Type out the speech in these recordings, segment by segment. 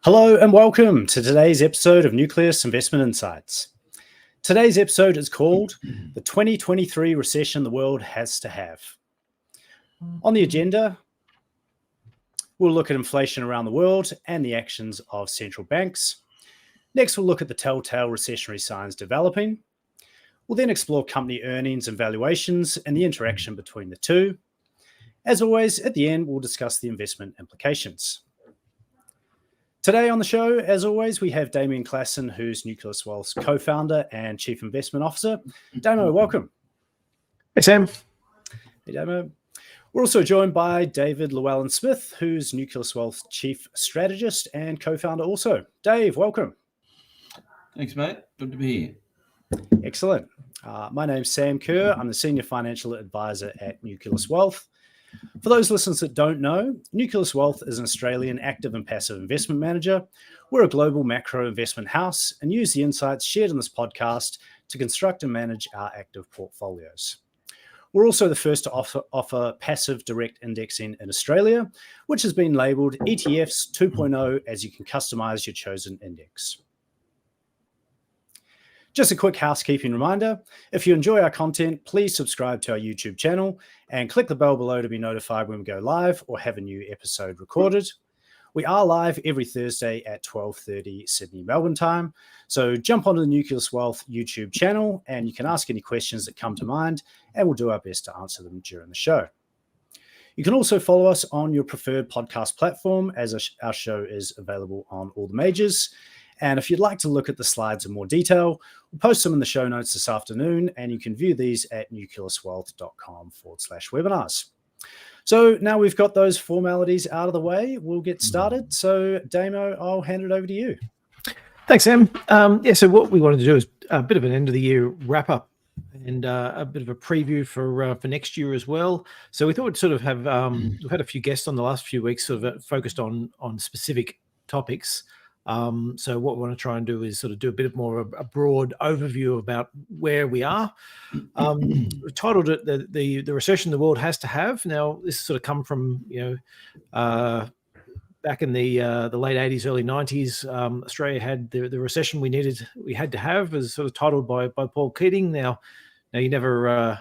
Hello and welcome to today's episode of Nucleus Investment Insights. Today's episode is called The 2023 Recession the World Has to Have. On the agenda, we'll look at inflation around the world and the actions of central banks. Next, we'll look at the telltale recessionary signs developing. We'll then explore company earnings and valuations and the interaction between the two. As always, at the end, we'll discuss the investment implications. Today on the show, as always, we have Damien Klassen, who's Nucleus Wealth's co-founder and chief investment officer. Damo, welcome. Hey, Sam. Hey, Damo. We're also joined by David Llewellyn-Smith, who's Nucleus Wealth's chief strategist and co-founder also. Dave, welcome. Thanks, mate. Good to be here. Excellent. My name's Sam Kerr. I'm the senior financial advisor at Nucleus Wealth. For those listeners that don't know, Nucleus Wealth is an Australian active and passive investment manager. We're a global macro investment house and use the insights shared in this podcast to construct and manage our active portfolios. We're also the first to offer passive direct indexing in Australia, which has been labelled ETFs 2.0 as you can customise your chosen index. Just a quick housekeeping reminder, if you enjoy our content, please subscribe to our YouTube channel and click the bell below to be notified when we go live or have a new episode recorded. We are live every Thursday at 12:30 Sydney, Melbourne time. So jump onto the Nucleus Wealth YouTube channel and you can ask any questions that come to mind and we'll do our best to answer them during the show. You can also follow us on your preferred podcast platform as our show is available on all the majors. And if you'd like to look at the slides in more detail, we'll post them in the show notes this afternoon, and you can view these at nucleuswealth.com/webinars. So now we've got those formalities out of the way, we'll get started. So Damo, I'll hand it over to you. Thanks, Sam. So what we wanted to do is a bit of an end of the year wrap up and a bit of a preview for next year as well. So we thought we'd sort of have, we've had a few guests on the last few weeks sort of focused on specific topics. So what we want to try and do is sort of do a bit more of a broad overview about where we are. We've titled it the recession the world has to have. Now this sort of come from back in the late 80s, early 90s. Australia had the recession we had to have, as sort of titled by Paul Keating. Now you never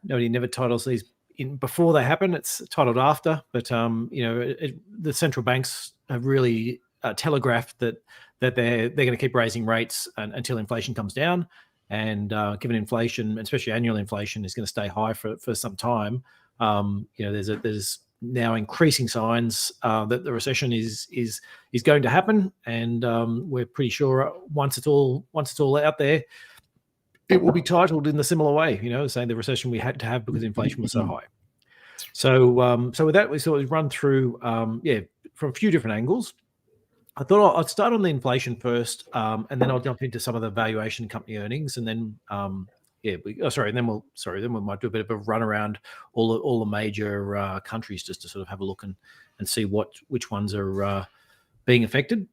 nobody never titles these in before they happen. It's titled after, but the central banks have really telegraphed that they're going to keep raising rates until inflation comes down, and given inflation, especially annual inflation, is going to stay high for some time. There's now increasing signs that the recession is going to happen, and we're pretty sure once it's all out there, it will be titled in the similar way, saying the recession we had to have because inflation was so high. So with that, we sort of run through from a few different angles. I thought I'd start on the inflation first, and then I'll jump into some of the valuation company earnings, and then then we might do a bit of a run around all the major countries just to sort of have a look and see which ones are being affected.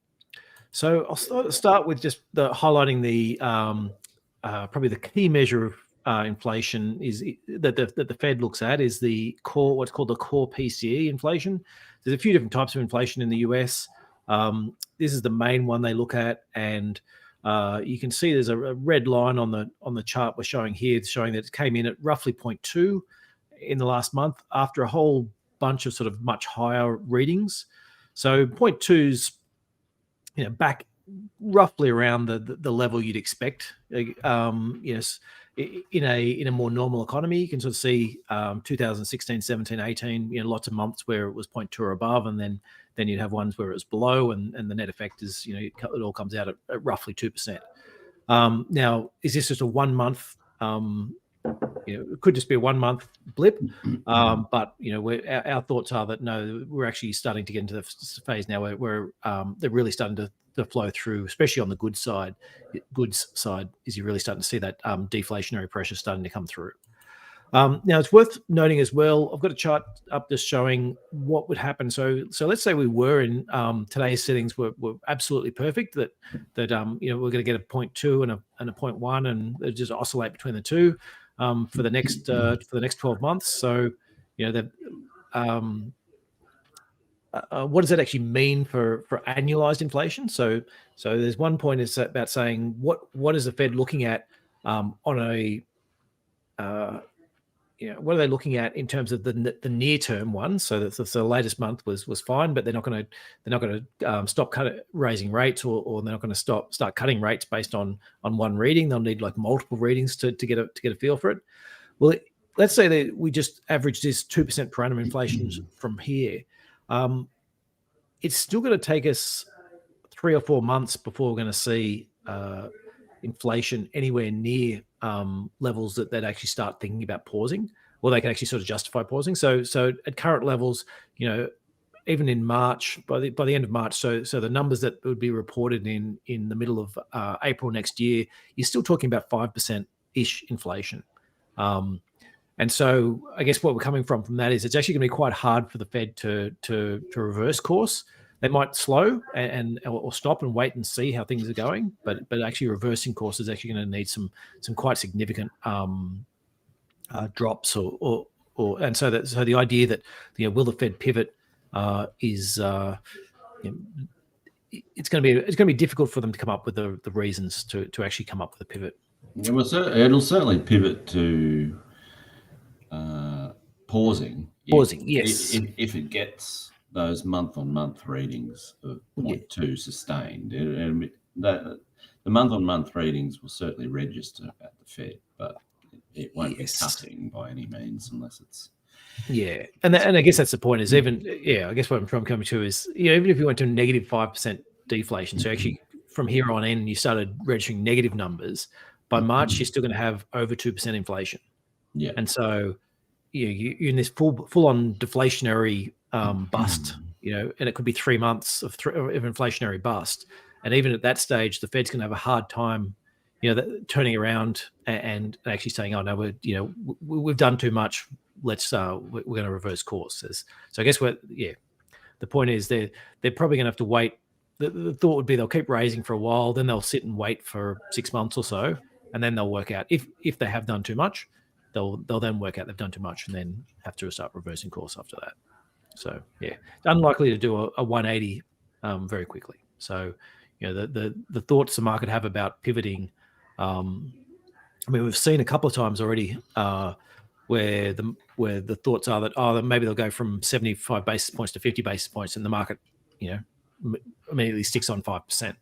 So I'll start with just highlighting the probably the key measure of inflation is that the Fed looks at is the core, what's called the core PCE inflation. There's a few different types of inflation in the US. This is the main one they look at, and you can see there's a red line on the chart we're showing here, showing that it came in at roughly 0.2 in the last month after a whole bunch of sort of much higher readings. So 0.2's back roughly around the level you'd expect. Yes, in a more normal economy, you can sort of see 2016, 17, 18, lots of months where it was 0.2 or above, and then you'd have ones where it was below, and the net effect is, it all comes out at roughly 2%. Now, is this just a 1 month? It could just be a 1 month blip, but our thoughts are that no, we're actually starting to get into the phase now where they're really starting to flow through, especially on the goods side. Goods side is you're really starting to see that deflationary pressure starting to come through. Now it's worth noting as well, I've got a chart up just showing what would happen. So let's say we were in today's settings were absolutely perfect, that we're going to get a 0.2 and a 0.1 and just oscillate between the two for the next 12 months. So what does that actually mean for annualized inflation? So there's one point is about saying what is the Fed looking at on a what are they looking at in terms of the near term one? So that the latest month was fine, but they're not going to stop raising rates, or they're not going to start cutting rates based on one reading. They'll need like multiple readings to get a feel for it. Well, let's say that we just average this 2% per annum inflation from here. It's still going to take us 3 or 4 months before we're going to see inflation anywhere near levels that actually start thinking about pausing, or they can actually sort of justify pausing. So at current levels, even in March, by the end of March, so the numbers that would be reported in the middle of April next year, you're still talking about 5%-ish inflation. And so I guess what we're coming from that is it's actually going to be quite hard for the Fed to reverse course. They might slow or stop and wait and see how things are going, but actually reversing course is actually going to need some quite significant drops and so the idea that will the Fed pivot is it's going to be difficult for them to come up with the reasons to actually come up with a pivot. Yeah, well, it'll certainly pivot to pausing. Yes. If it gets those month-on-month readings of 0.2 sustained, the month-on-month readings will certainly register at the Fed, but it won't be cutting by any means unless it's. Yeah, and I guess that's the point. Is even I guess what I'm coming to is even if you went to negative 5% deflation, so actually from here on in you started registering negative numbers, by March you're still going to have over 2% inflation. Yeah, and so you're in this full-on deflationary bust, and it could be 3 months of inflationary bust. And even at that stage, the Fed's going to have a hard time, turning around and actually saying, "Oh no, we've done too much. Let's we're going to reverse courses." So I guess the point is they're probably going to have to wait. The thought would be they'll keep raising for a while, then they'll sit and wait for 6 months or so, and then they'll work out if they have done too much. They'll then work out they've done too much and then have to start reversing course after that. So it's unlikely to do a 180 very quickly. So the thoughts the market have about pivoting. We've seen a couple of times already where the thoughts are that maybe they'll go from 75 basis points to 50 basis points, and the market immediately sticks on 5%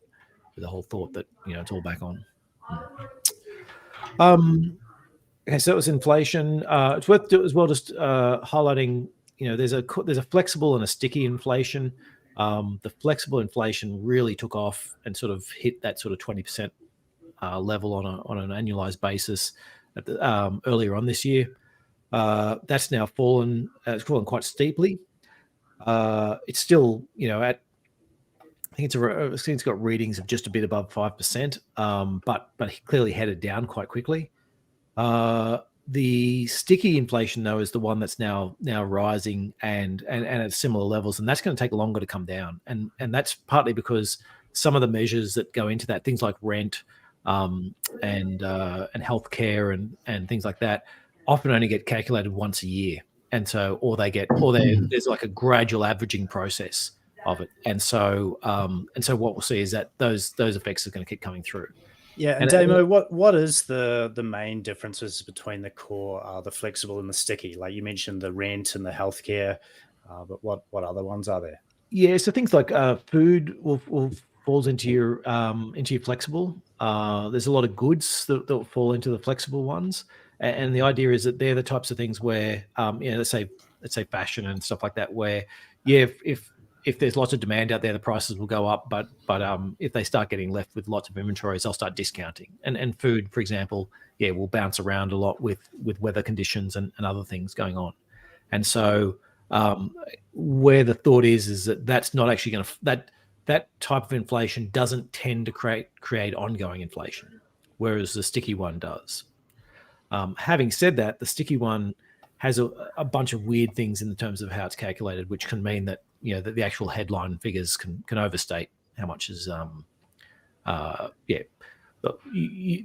with the whole thought that it's all back on. Okay, so it was inflation. It's worth as well just highlighting. There's a flexible and a sticky inflation. The flexible inflation really took off and sort of hit that sort of 20% level on an annualized basis earlier on this year. That's now fallen. It's fallen quite steeply. It's still at. I think it's got readings of just a bit above 5%, but clearly headed down quite quickly. The sticky inflation, though, is the one that's now rising and at similar levels, and that's going to take longer to come down. And that's partly because some of the measures that go into that, things like rent and healthcare and things like that, often only get calculated once a year, and so there's like a gradual averaging process of it, and so what we'll see is that those effects are going to keep coming through. Yeah, and Damo, what is the main differences between the core, the flexible and the sticky? Like you mentioned, the rent and the healthcare, but what other ones are there? Yeah, so things like food will falls into your flexible. There's a lot of goods that will fall into the flexible ones, and the idea is that they're the types of things where let's say fashion and stuff like that, where if there's lots of demand out there, the prices will go up. But if they start getting left with lots of inventories, they'll start discounting. And food, for example, will bounce around a lot with weather conditions and other things going on. And so where the thought is that that's not actually going to that type of inflation doesn't tend to create ongoing inflation, whereas the sticky one does. Having said that, the sticky one has a bunch of weird things in terms of how it's calculated, which can mean that that the actual headline figures can overstate how much is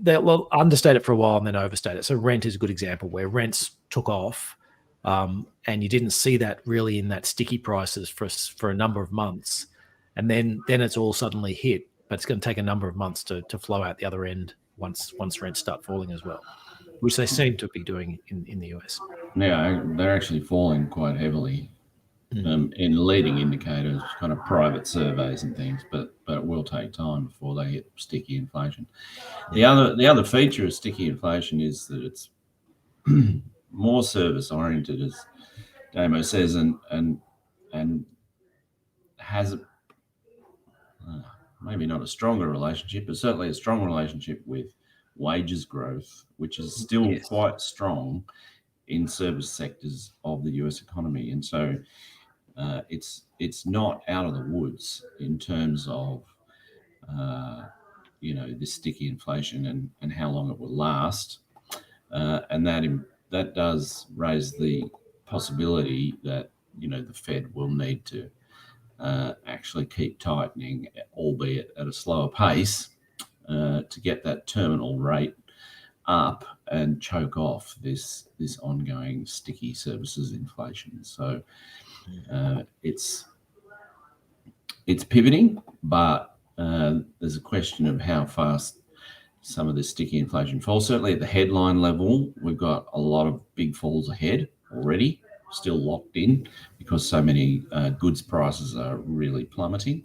they'll understate it for a while and then overstate it. So rent is a good example where rents took off And you didn't see that really in that sticky prices for a number of months, and then it's all suddenly hit. But it's going to take a number of months to flow out the other end once rents start falling as well, which they seem to be doing in the US. Yeah, they're actually falling quite heavily in leading indicators, kind of private surveys and things, but it will take time before they hit sticky inflation. The other feature of sticky inflation is that it's more service oriented, as Damo says, and has maybe not a stronger relationship, but certainly a strong relationship with wages growth, which is still quite strong in service sectors of the US economy. And so it's not out of the woods in terms of this sticky inflation and how long it will last. And that does raise the possibility that the Fed will need to actually keep tightening, albeit at a slower pace, to get that terminal rate up and choke off this ongoing sticky services inflation. So it's pivoting, but there's a question of how fast some of this sticky inflation falls. Certainly at the headline level, we've got a lot of big falls ahead already, still locked in because so many goods prices are really plummeting.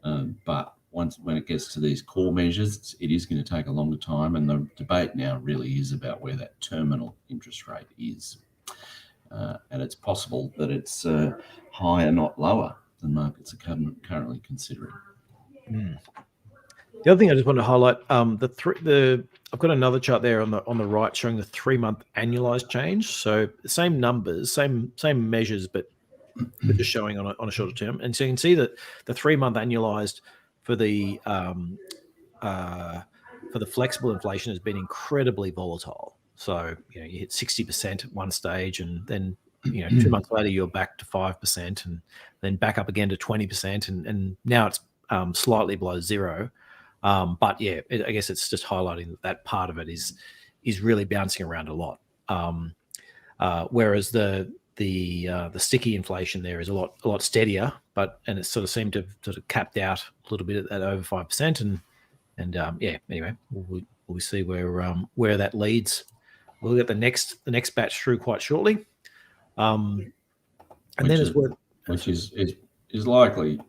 But when it gets to these core measures, it is going to take a longer time, and the debate now really is about where that terminal interest rate is. And it's possible that it's higher, not lower, than markets are currently considering. The other thing I just want to highlight, I've got another chart there on the right showing the 3-month annualized change. So same numbers, same measures, but just showing on a shorter term. And so you can see that the 3-month annualized for the flexible inflation has been incredibly volatile. So you hit 60% at one stage, and then 2 months later you're back to 5%, and then back up again to 20%, and now it's slightly below zero. But yeah, I guess it's just highlighting that part of it is really bouncing around a lot. Whereas the sticky inflation there is a lot steadier, and it sort of seemed to have sort of capped out a little bit at over 5%, and anyway, we'll see where that leads. We'll get the next batch through quite shortly, and which is likely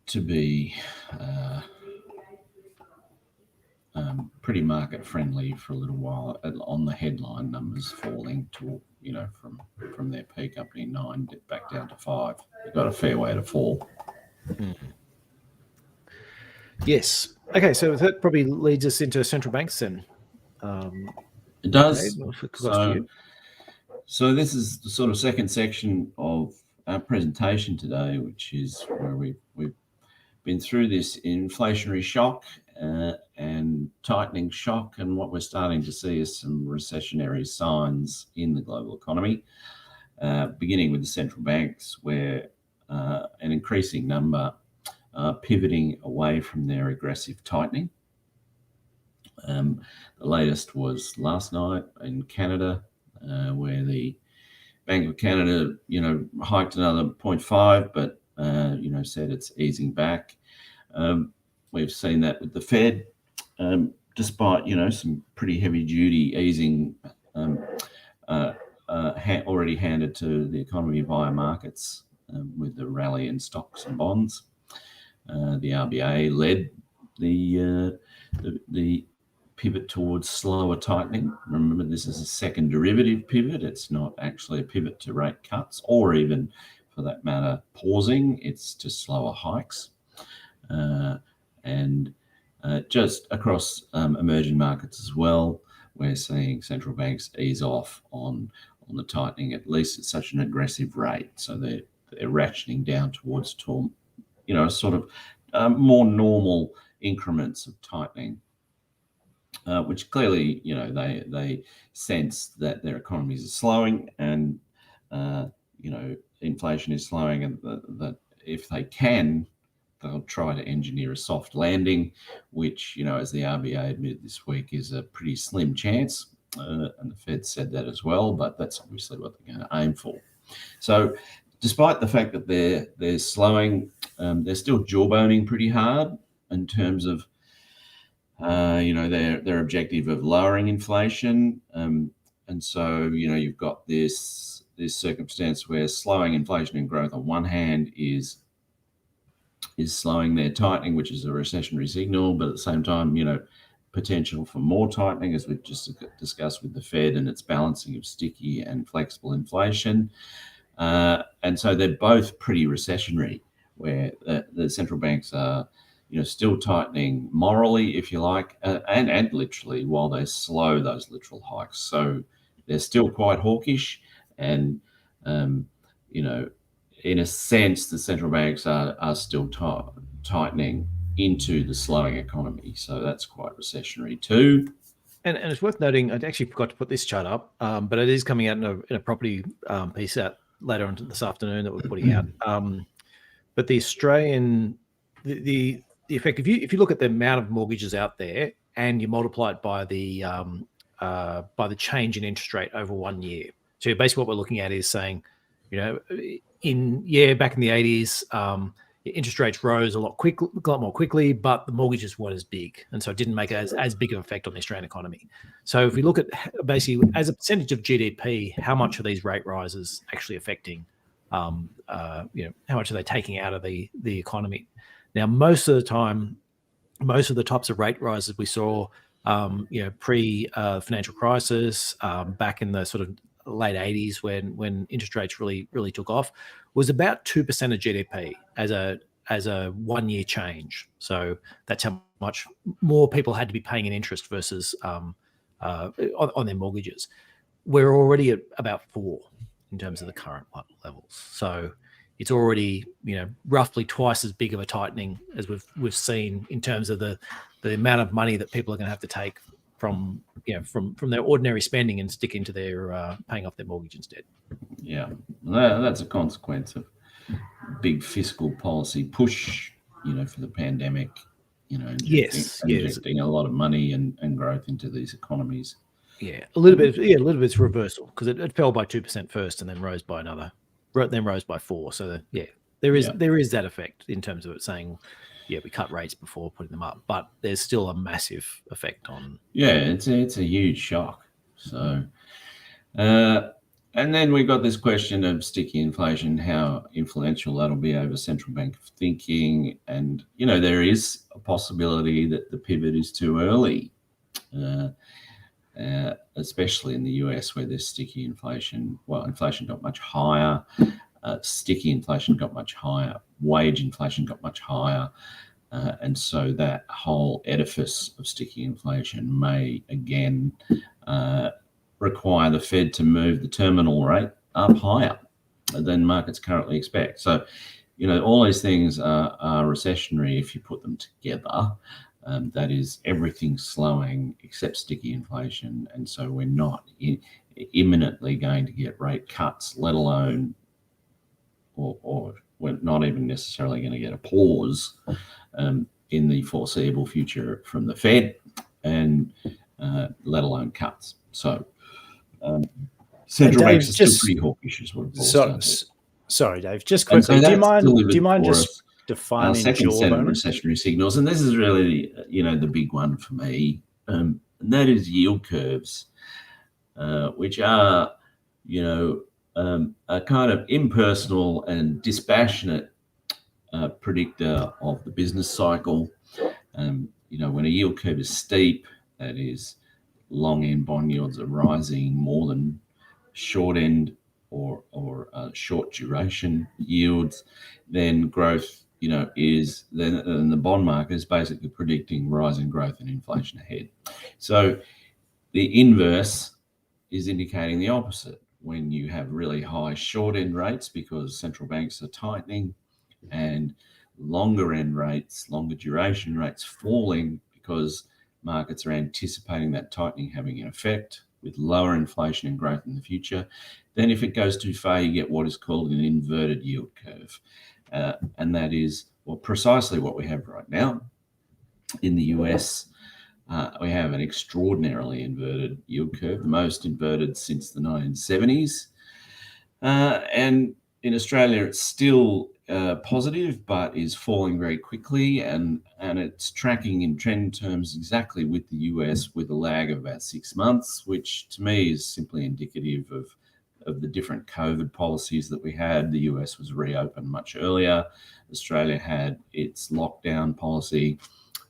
to be pretty market friendly for a little while on the headline numbers falling to from their peak up in 9 back down to 5. They've got a fair way to fall. Yes. Okay, so that probably leads us into central banks then. It does. So this is the sort of second section of our presentation today, which is where we've been through this inflationary shock and tightening shock, and what we're starting to see is some recessionary signs in the global economy, beginning with the central banks, where an increasing number are pivoting away from their aggressive tightening. The latest was last night in Canada, where the Bank of Canada, hiked another 0.5, but said it's easing back. We've seen that with the Fed, despite some pretty heavy duty easing already handed to the economy via markets, with the rally in stocks and bonds. The RBA led the pivot towards slower tightening. Remember, this is a second derivative pivot. It's not actually a pivot to rate cuts, or even, for that matter, pausing. It's to slower hikes. And just across emerging markets as well, we're seeing central banks ease off on the tightening, at least at such an aggressive rate. So they're ratcheting down towards sort of more normal increments of tightening, which clearly, they sense that their economies are slowing, and inflation is slowing, and that if they can, they'll try to engineer a soft landing, which, as the RBA admitted this week, is a pretty slim chance. and the Fed said that as well, but that's obviously what they're going to aim for. So despite the fact that they're slowing, they're still jawboning pretty hard in terms of their objective of lowering inflation. And so, you've got this circumstance where slowing inflation and growth on one hand is slowing their tightening, which is a recessionary signal, but at the same time, potential for more tightening, as we've just discussed with the Fed and its balancing of sticky and flexible inflation. And so they're both pretty recessionary, where the central banks are still tightening morally, if you like, and literally, while they slow those literal hikes. So they're still quite hawkish, and in a sense, the central banks are still tightening into the slowing economy. So that's quite recessionary too. And it's worth noting, I actually forgot to put this chart up, but it is coming out in a property piece out later on this afternoon that we're putting out. But the Australian, the effect, if you look at the amount of mortgages out there and you multiply it by the change in interest rate over 1 year. So basically what we're looking at is saying, back in the 80s, interest rates rose a lot more quickly, but the mortgages weren't as big, and so it didn't make as big of an effect on the Australian economy. So if we look at basically as a percentage of GDP, how much are these rate rises actually affecting? How much are they taking out of the economy? Now, most of the time, most of the types of rate rises we saw, pre financial crisis, back in the sort of late 80s when interest rates really took off, was about 2% of GDP as a 1 year change. So that's how much more people had to be paying in interest versus on their mortgages. We're already at about 4 in terms of the current levels. So it's already roughly twice as big of a tightening as we've seen in terms of the amount of money that people are going to have to take from their ordinary spending and stick into their paying off their mortgage instead. Yeah, that's a consequence of big fiscal policy push, for the pandemic, injecting a lot of money and growth into these economies. Yeah, a little bit's reversal, because it fell by 2% first and then rose by 4%. So there is that effect in terms of it saying, we cut rates before putting them up, but there's still a massive effect on. Yeah, it's a huge shock. So, and then we've got this question of sticky inflation, how influential that'll be over central bank thinking, and there is a possibility that the pivot is too early, especially in the US where there's sticky inflation. Well, inflation got much higher. Sticky inflation got much higher, wage inflation got much higher, and so that whole edifice of sticky inflation may again require the Fed to move the terminal rate up higher than markets currently expect. So, all these things are recessionary if you put them together. That is, everything slowing except sticky inflation, and so we're not imminently going to get rate cuts, let alone or we're not even necessarily going to get a pause in the foreseeable future from the Fed, and let alone cuts. So central banks are still pretty hawkish, as we've all said. Sorry, Dave, just quickly, do you mind just defining second set of recessionary signals? And this is really, the big one for me, and that is yield curves, which are, a kind of impersonal and dispassionate predictor of the business cycle. When a yield curve is steep, that is, long end bond yields are rising more than short end or short duration yields, then growth, is then the bond market is basically predicting rising growth and inflation ahead. So the inverse is indicating the opposite. When you have really high short end rates because central banks are tightening, and longer end rates, longer duration rates falling because markets are anticipating that tightening having an effect with lower inflation and growth in the future, then if it goes too far, you get what is called an inverted yield curve. And that is precisely what we have right now in the US. We have an extraordinarily inverted yield curve, the most inverted since the 1970s. And in Australia, it's still positive, but is falling very quickly, and it's tracking in trend terms exactly with the US with a lag of about 6 months, which to me is simply indicative of the different COVID policies that we had. The US was reopened much earlier. Australia had its lockdown policy,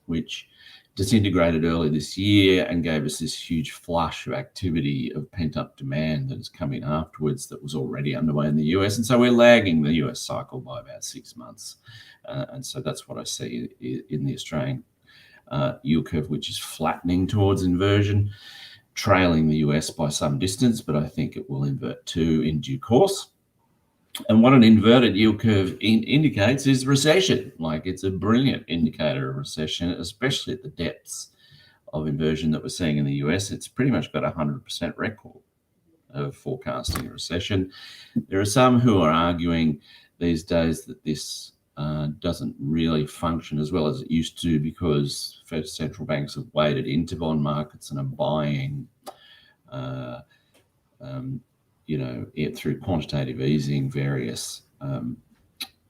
which disintegrated early this year and gave us this huge flush of activity of pent-up demand that has come in afterwards that was already underway in the US. And so we're lagging the US cycle by about 6 months. And so that's what I see in the Australian yield curve, which is flattening towards inversion, trailing the US by some distance, but I think it will invert too in due course. And what an inverted yield curve indicates is recession. Like, it's a brilliant indicator of recession, especially at the depths of inversion that we're seeing in the US. It's pretty much got a 100% record of forecasting a recession. There are some who are arguing these days that this doesn't really function as well as it used to because Fed central banks have waded into bond markets and are buying through quantitative easing, various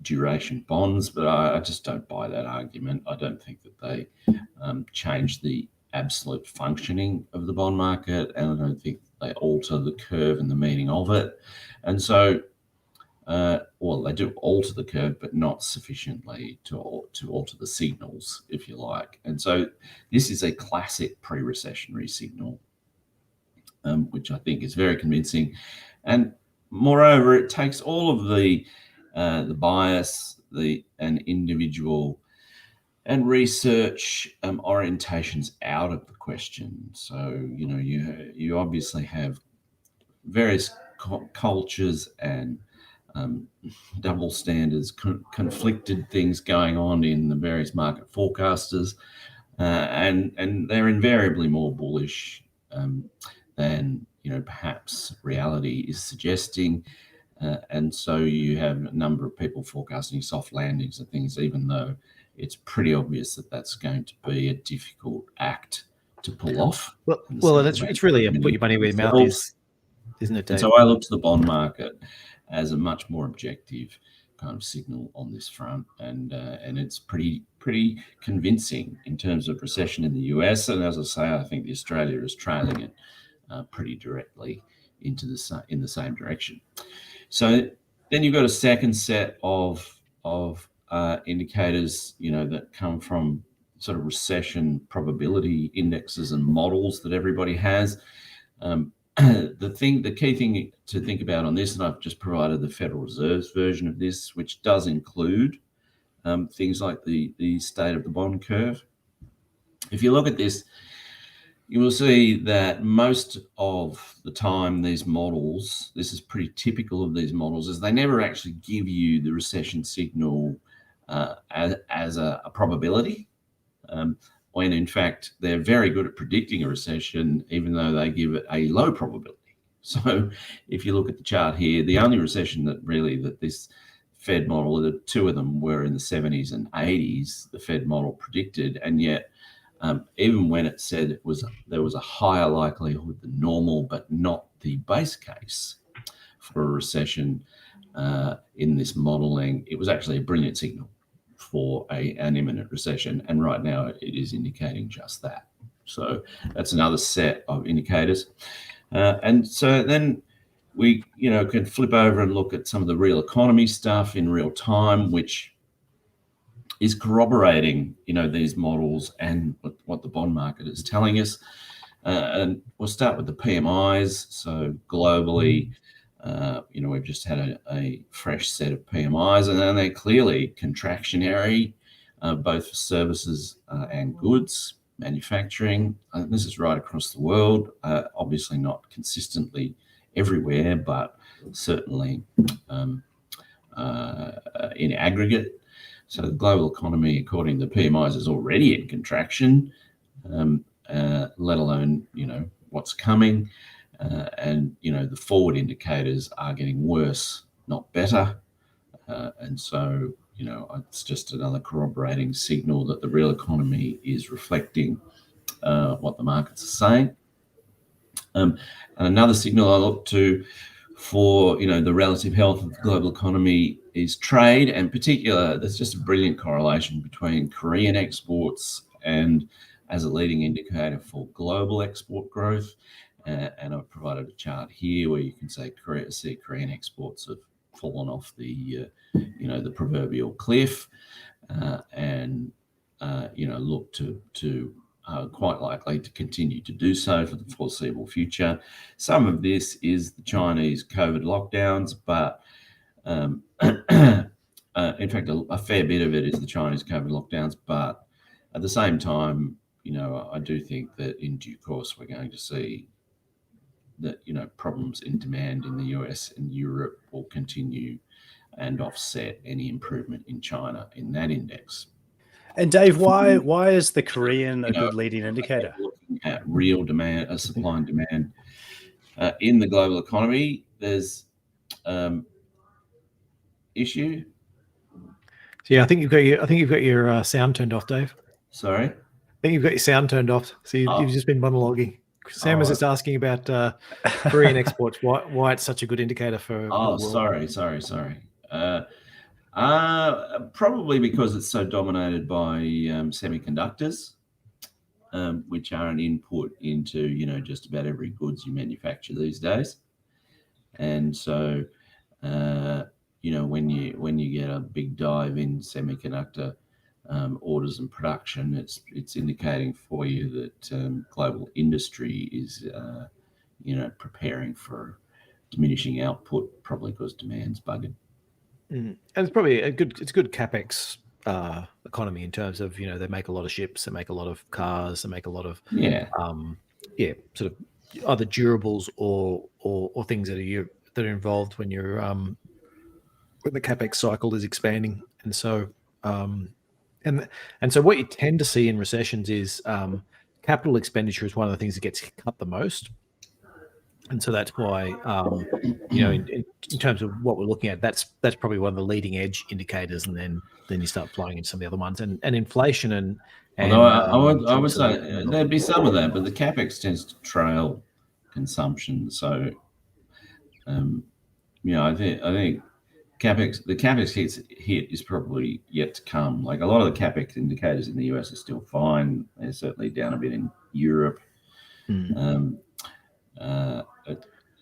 duration bonds, but I just don't buy that argument. I don't think that they change the absolute functioning of the bond market, and I don't think they alter the curve and the meaning of it. And so, they do alter the curve, but not sufficiently to alter the signals, if you like. And so this is a classic pre-recessionary signal, which I think is very convincing. And moreover, it takes all of the bias, and individual and research orientations out of the question. So, you obviously have various cultures and double standards, conflicted things going on in the various market forecasters, and they're invariably more bullish than perhaps reality is suggesting, and so you have a number of people forecasting soft landings and things, even though it's pretty obvious that that's going to be a difficult act to pull off. Well, it's really a put your money where your mouth is, isn't it, Dave? And so I look to the bond market as a much more objective kind of signal on this front, and it's pretty convincing in terms of recession in the US. And as I say, I think Australia is trailing it pretty directly in the same direction. So then you've got a second set of indicators, that come from sort of recession probability indexes and models that everybody has. The key thing to think about on this, and I've just provided the Federal Reserve's version of this, which does include things like the state of the bond curve. If you look at this, you will see that most of the time these models, this is pretty typical of these models, is they never actually give you the recession signal as a probability, when in fact they're very good at predicting a recession, even though they give it a low probability. So if you look at the chart here, the only recession that this Fed model, the two of them were in the 70s and 80s, the Fed model predicted, and yet even when it said there was a higher likelihood than normal, but not the base case for a recession in this modeling, it was actually a brilliant signal for an imminent recession. And right now it is indicating just that. So that's another set of indicators. And so then we can flip over and look at some of the real economy stuff in real time, which is corroborating, these models and what the bond market is telling us. And we'll start with the PMIs. So globally, we've just had a fresh set of PMIs, and they're clearly contractionary, both for services and goods, manufacturing. This is right across the world, obviously not consistently everywhere, but certainly in aggregate. So the global economy, according to the PMIs, is already in contraction, let alone, what's coming. And, the forward indicators are getting worse, not better. And so, it's just another corroborating signal that the real economy is reflecting what the markets are saying. And another signal I look to for the relative health of the global economy is trade, and particular, there's just a brilliant correlation between Korean exports and as a leading indicator for global export growth. And I've provided a chart here where you can see Korean exports have fallen off the proverbial cliff, and look to quite likely to continue to do so for the foreseeable future. Some of this is the Chinese COVID lockdowns, but in fact, a fair bit of it is the Chinese COVID lockdowns. But at the same time, I do think that in due course we're going to see that problems in demand in the US and Europe will continue and offset any improvement in China in that index. And Dave, why is the Korean a good leading indicator? Looking at real demand, supply and demand in the global economy, there's issue. So yeah, I think you've got your sound turned off, Dave. Sorry, I think you've got your sound turned off. So you've just been monologuing. Sam was just asking about Korean exports. Why it's such a good indicator for? Oh, the world. sorry. Probably because it's so dominated by semiconductors, which are an input into just about every goods you manufacture these days. And so when you get a big dive in semiconductor orders and production, it's indicating for you that global industry is preparing for diminishing output, probably because demand's bugging. And it's probably a good capex economy in terms of they make a lot of ships, they make a lot of cars, they make a lot of sort of either durables or things that are involved when you're when the capex cycle is expanding. And so and so what you tend to see in recessions is capital expenditure is one of the things that gets cut the most. And so that's why, in terms of what we're looking at, that's probably one of the leading edge indicators, and then you start flying into some of the other ones, and inflation and. Although I would say there'd be some of that, but the capex tends to trail consumption. So, I think the capex hit is probably yet to come. Like a lot of the capex indicators in the US are still fine. They're certainly down a bit in Europe.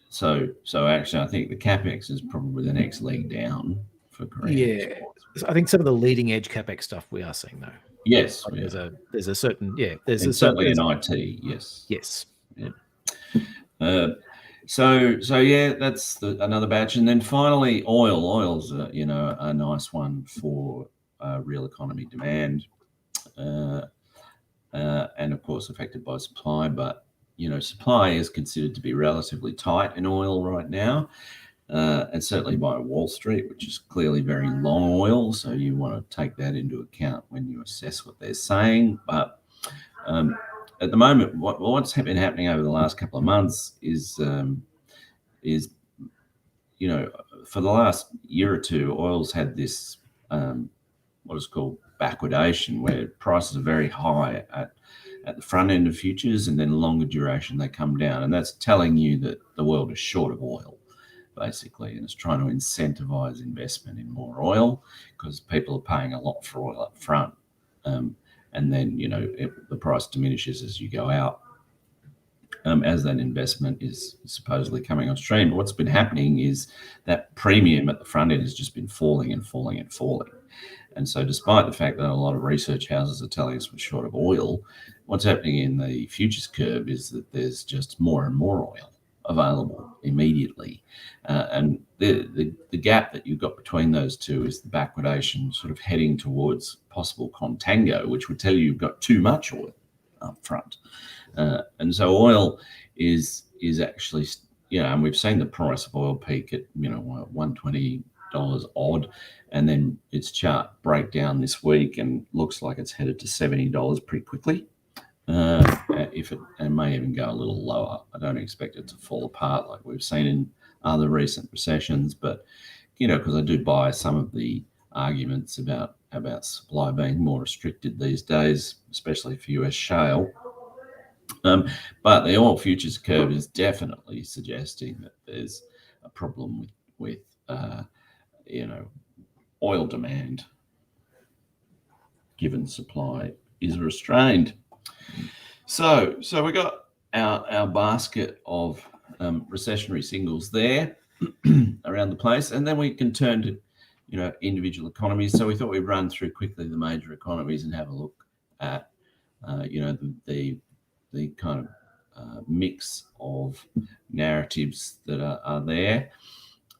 So actually, I think the capex is probably the next leg down for Korean exports. I think some of the leading edge capex stuff we are seeing though. Yes, like there's a certain certainly in IT. Yes. Yeah. So yeah, that's another batch, and then finally oil. Oil's a nice one for real economy demand, and of course affected by supply, but. Supply is considered to be relatively tight in oil right now, and certainly by Wall Street, which is clearly very long oil. So you want to take that into account when you assess what they're saying. But at the moment, what's been happening over the last couple of months is for the last year or two, oil's had this what is called backwardation, where prices are very high at the front end of futures, and then longer duration they come down, and that's telling you that the world is short of oil, basically, and it's trying to incentivize investment in more oil because people are paying a lot for oil up front, and then the price diminishes as you go out, as that investment is supposedly coming on stream. But what's been happening is that premium at the front end has just been falling and falling and falling. And so despite the fact that a lot of research houses are telling us we're short of oil, what's happening in the futures curve is that there's just more and more oil available immediately. And the gap that you've got between those two is the backwardation sort of heading towards possible contango, which would tell you you've got too much oil up front. And so oil is actually, and we've seen the price of oil peak at, $120 odd, and then its chart break down this week and looks like it's headed to $70 pretty quickly. If it may even go a little lower. I don't expect it to fall apart like we've seen in other recent recessions, but because I do buy some of the arguments about supply being more restricted these days, especially for US shale. But the oil futures curve is definitely suggesting that there's a problem with oil demand, given supply is restrained. So we got our basket of recessionary signals there around the place, and then we can turn to individual economies. So we thought we'd run through quickly the major economies and have a look at the kind of mix of narratives that are there,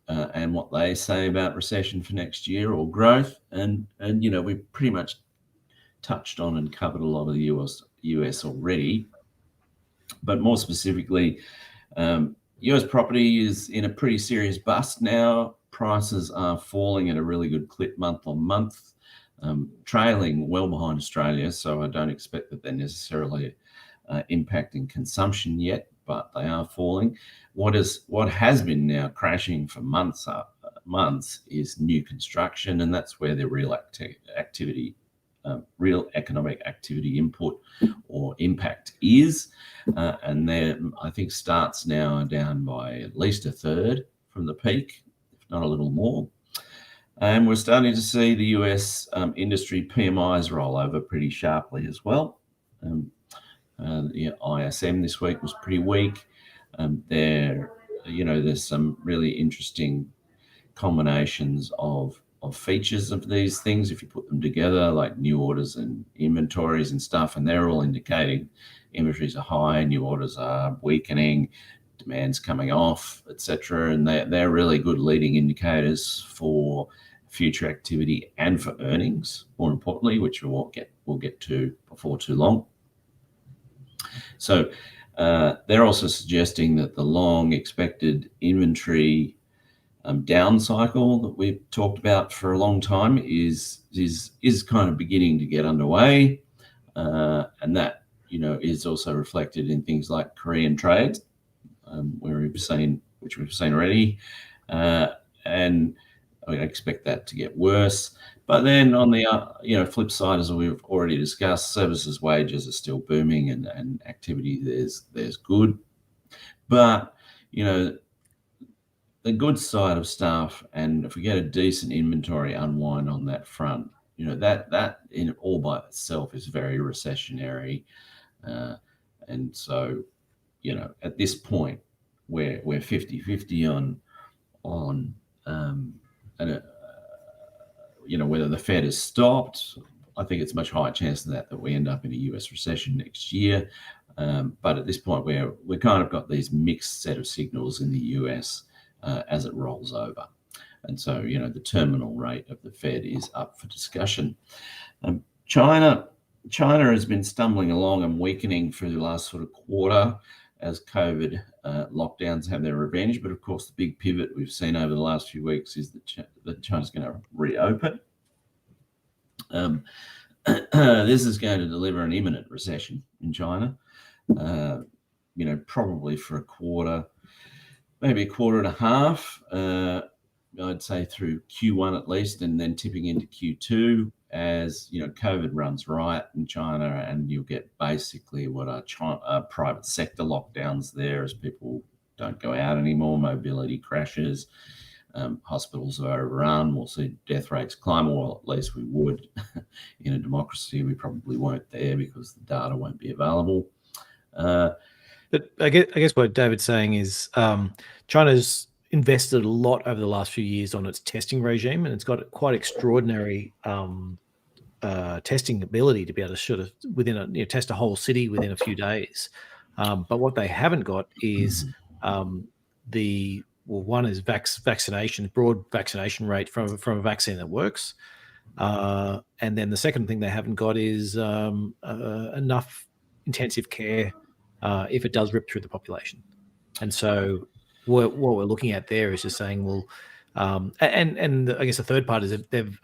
and what they say about recession for next year or growth. And we pretty much touched on and covered a lot of the US already, but more specifically, US property is in a pretty serious bust now. Prices are falling at a really good clip month on month, trailing well behind Australia. So I don't expect that they're necessarily impacting consumption yet, but they are falling. What has been now crashing for months is new construction, and that's where the real activity, real economic activity input or impact is. And there, I think starts now are down by at least a third from the peak, if not a little more. And we're starting to see the US industry PMIs roll over pretty sharply as well. The ISM this week was pretty weak. There's some really interesting combinations of features of these things if you put them together, like new orders and inventories and stuff, and they're all indicating inventories are high, new orders are weakening, demand's coming off, etc. And they're really good leading indicators for future activity and for earnings, more importantly, which we'll get to before too long. So they're also suggesting that the long expected inventory down cycle that we've talked about for a long time is kind of beginning to get underway, and that is also reflected in things like Korean trade, which we've seen already, and I expect that to get worse. But then on the flip side, as we've already discussed, services wages are still booming and activity there's good. But the good side of stuff, and if we get a decent inventory unwind on that front, that in all by itself is very recessionary. And so, at this point, we're 50-50 on whether the Fed has stopped. I think it's a much higher chance than that we end up in a US recession next year. But at this point, we kind of got these mixed set of signals in the US as it rolls over. And so, the terminal rate of the Fed is up for discussion. China has been stumbling along and weakening through the last sort of quarter as COVID lockdowns have their revenge. But of course, the big pivot we've seen over the last few weeks is that China's going to reopen. This is going to deliver an imminent recession in China, probably for a quarter, maybe a quarter and a half, I'd say through Q1 at least, and then tipping into Q2 as COVID runs riot in China, and you'll get basically what are private sector lockdowns there as people don't go out anymore, mobility crashes, hospitals are overrun, we'll see death rates climb, or at least we would. In a democracy, we probably won't there because the data won't be available. But I guess what David's saying is China's invested a lot over the last few years on its testing regime, and it's got quite extraordinary testing ability to be able to sort of test a whole city within a few days. But what they haven't got is one is vaccination, broad vaccination rate from a vaccine that works, and then the second thing they haven't got is enough intensive care if it does rip through the population. And so what we're looking at there is just saying, well, and I guess the third part is they've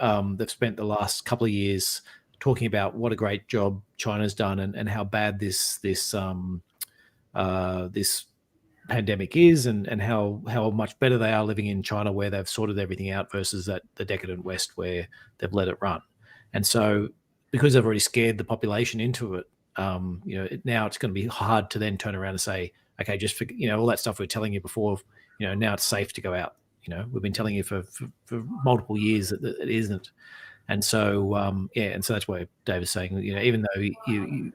spent the last couple of years talking about what a great job China's done and how bad this pandemic is and how much better they are living in China, where they've sorted everything out, versus the decadent West where they've let it run. And so because they've already scared the population into it, now it's going to be hard to then turn around and say, okay, just for all that stuff we were telling you before, now it's safe to go out. We've been telling you for multiple years that it isn't. And so, and so that's why Dave is saying, even though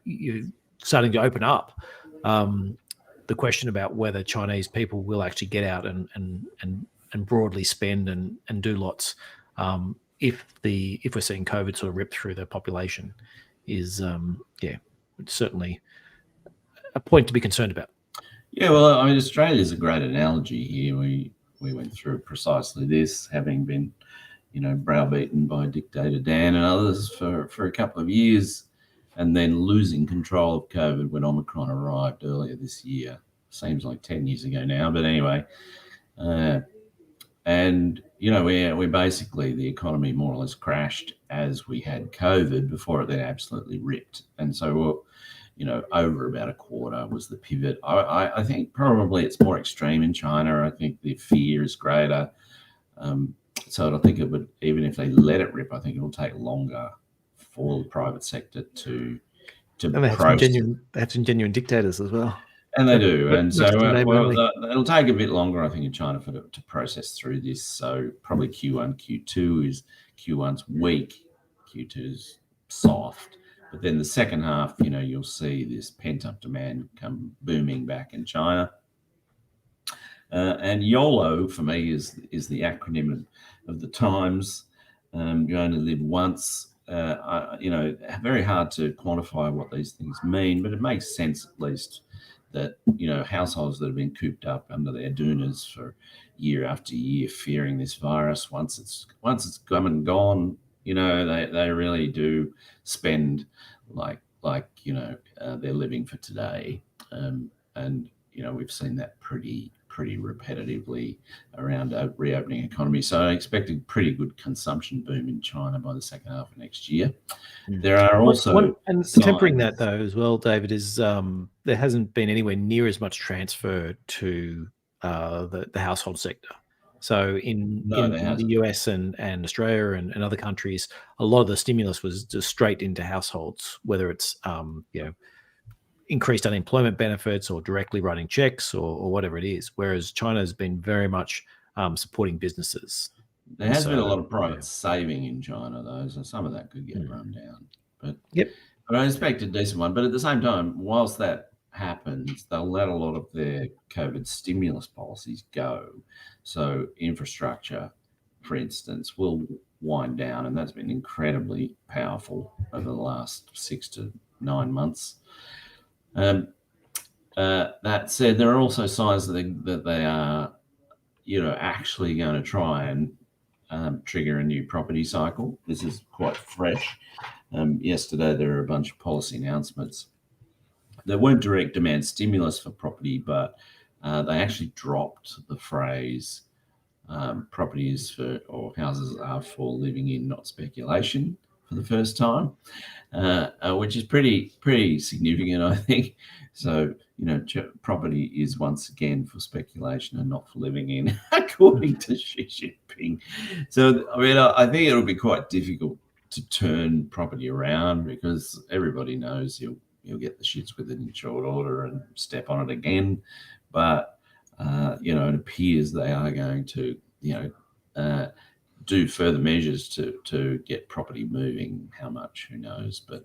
you're starting to open up, the question about whether Chinese people will actually get out and broadly spend and do lots, if we're seeing COVID sort of rip through the population, is certainly a point to be concerned about. Yeah, well, I mean, Australia is a great analogy here. We went through precisely this, having been, browbeaten by dictator Dan and others for a couple of years, and then losing control of COVID when Omicron arrived earlier this year. Seems like 10 years ago now, but anyway. And, we basically, the economy more or less crashed as we had COVID before it then absolutely ripped. And so, over about a quarter was the pivot. I think probably it's more extreme in China. I think the fear is greater. So I think it would, even if they let it rip, I think it'll take longer for the private sector to and they have some genuine dictators as well. And they do. And so it'll take a bit longer, I think, in China to process through this. So probably Q1's weak, Q2's soft. But then the second half, you'll see this pent-up demand come booming back in China. And YOLO, for me, is the acronym of the times. You only live once. Very hard to quantify what these things mean, but it makes sense at least that, households that have been cooped up under their doonas for year after year, fearing this virus, once it's come and gone, they really do spend like they're living for today. And we've seen that pretty repetitively around a reopening economy. So I expect a pretty good consumption boom in China by the second half of next year. There are also and tempering that though as well, David, is there hasn't been anywhere near as much transfer to the household sector. So in the US and Australia and other countries, a lot of the stimulus was just straight into households, whether it's increased unemployment benefits or directly writing checks or whatever it is, whereas China has been very much supporting businesses. There has been a lot of private saving in China, though, so some of that could get run down. But I expect a decent one. But at the same time, whilst that happens, they'll let a lot of their COVID stimulus policies go. So infrastructure, for instance, will wind down, and that's been incredibly powerful over the last 6 to 9 months. That said, there are also signs that they are, actually going to try and trigger a new property cycle. This is quite fresh. Yesterday, there were a bunch of policy announcements. There weren't direct demand stimulus for property, but they actually dropped the phrase properties or houses are for living in, not speculation, for the first time, which is pretty significant, I think. So, property is once again for speculation and not for living in, according to Xi Jinping. So, I think it'll be quite difficult to turn property around because everybody knows you'll get the shits with it in short order and step on it again. But, it appears they are going to, do further measures to get property moving. How much, who knows? But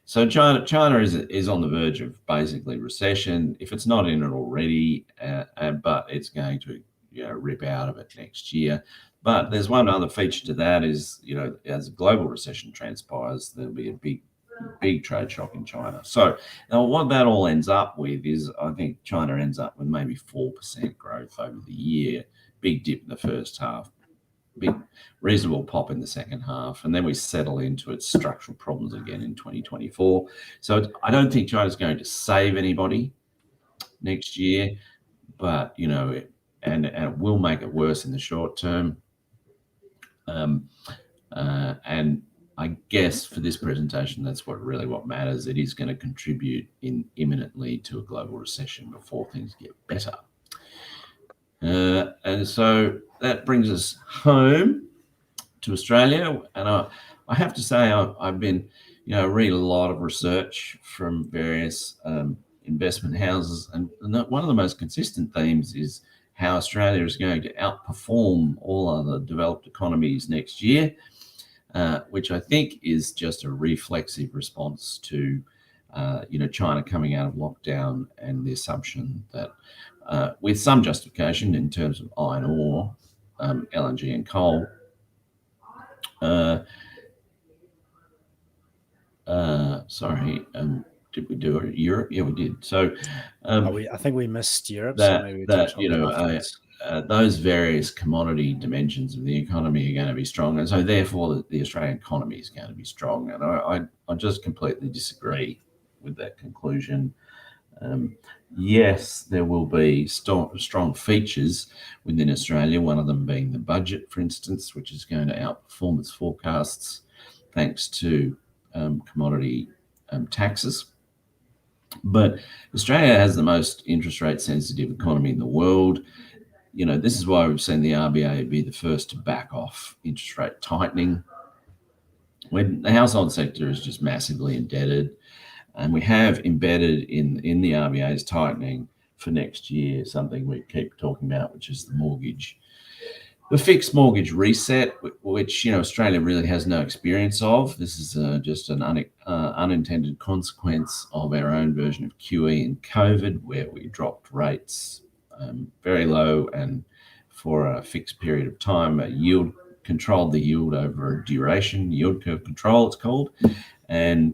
so China is on the verge of basically recession, if it's not in it already, but it's going to rip out of it next year. But there's one other feature to that is, as a global recession transpires, there'll be a big trade shock in China. So now what that all ends up with is, I think China ends up with maybe 4% growth over the year, big dip in the first half, big reasonable pop in the second half, and then we settle into its structural problems again in 2024. So I don't think China's going to save anybody next year, but and it will make it worse in the short term. And I guess for this presentation, that's what matters. It is going to contribute imminently to a global recession before things get better. And so that brings us home to Australia. And I have to say, I've been read a lot of research from various investment houses, and one of the most consistent themes is how Australia is going to outperform all other developed economies next year, which I think is just a reflexive response to China coming out of lockdown, and the assumption that with some justification in terms of iron ore, LNG and coal, did we do it? Europe? Yeah, we did. So I think we missed Europe, so maybe we touch on that afterwards. Those various commodity dimensions of the economy are going to be strong, and so therefore the Australian economy is going to be strong. And I just completely disagree with that conclusion. Yes, there will be strong features within Australia, one of them being the budget, for instance, which is going to outperform its forecasts thanks to commodity taxes. But Australia has the most interest rate sensitive economy in the world. This is why we've seen the RBA be the first to back off interest rate tightening, when the household sector is just massively indebted. And we have embedded in the RBA's tightening for next year something we keep talking about, which is the fixed mortgage reset, which Australia really has no experience of. This is just an unintended consequence of our own version of QE in COVID, where we dropped rates very low and for a fixed period of time, controlled the yield over a duration, yield curve control it's called, and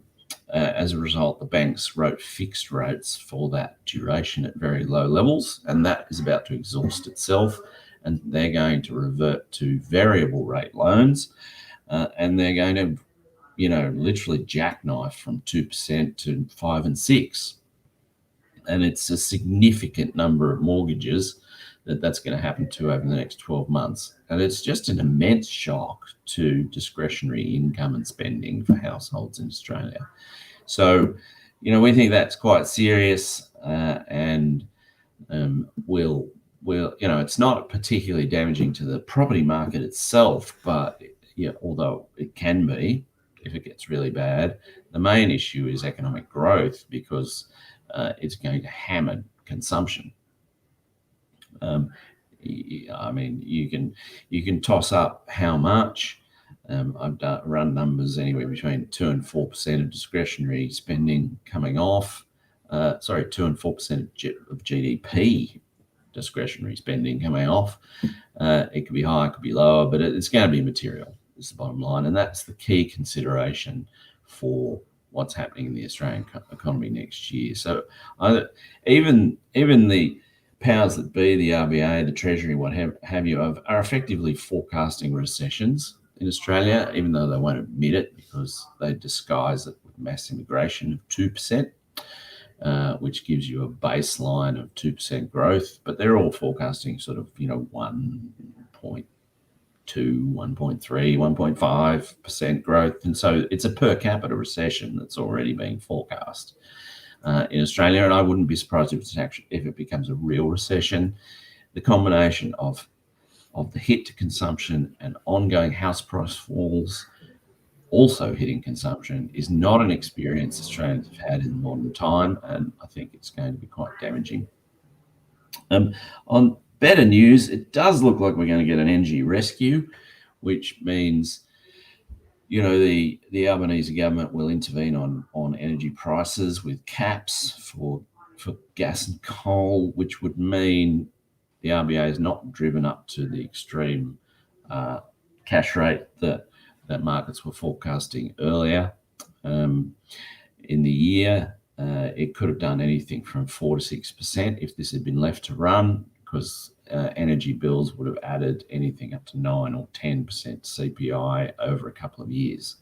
as a result, the banks wrote fixed rates for that duration at very low levels, and that is about to exhaust itself. And they're going to revert to variable rate loans, and they're going to, literally jackknife from 2% to 5 and 6. And it's a significant number of mortgages that's going to happen to over the next 12 months. And it's just an immense shock to discretionary income and spending for households in Australia. So, we think that's quite serious, and will it's not particularly damaging to the property market itself, but although it can be if it gets really bad, the main issue is economic growth, because it's going to hammer consumption. You can toss up how much. I've run numbers anywhere between 2 and 4% of discretionary spending coming off. 2 and 4% of GDP discretionary spending coming off. It could be higher, it could be lower, but it's going to be material, is the bottom line. And that's the key consideration for what's happening in the Australian economy next year. So even the powers that be, the RBA, the Treasury, what have you, are effectively forecasting recessions in Australia, even though they won't admit it, because they disguise it with mass immigration of 2%. Which gives you a baseline of 2% growth, but they're all forecasting sort of 1.2, 1.3, 1.5% growth, and so it's a per capita recession that's already being forecast in Australia. And I wouldn't be surprised if it becomes a real recession. The combination of the hit to consumption and ongoing house price falls also hitting consumption is not an experience Australians have had in modern time, and I think it's going to be quite damaging. On better news, it does look like we're going to get an energy rescue, which means the Albanese government will intervene on energy prices with caps for gas and coal, which would mean the RBA is not driven up to the extreme cash rate that markets were forecasting earlier in the year. It could have done anything from 4 to 6% if this had been left to run, because energy bills would have added anything up to 9 or 10% CPI over a couple of years,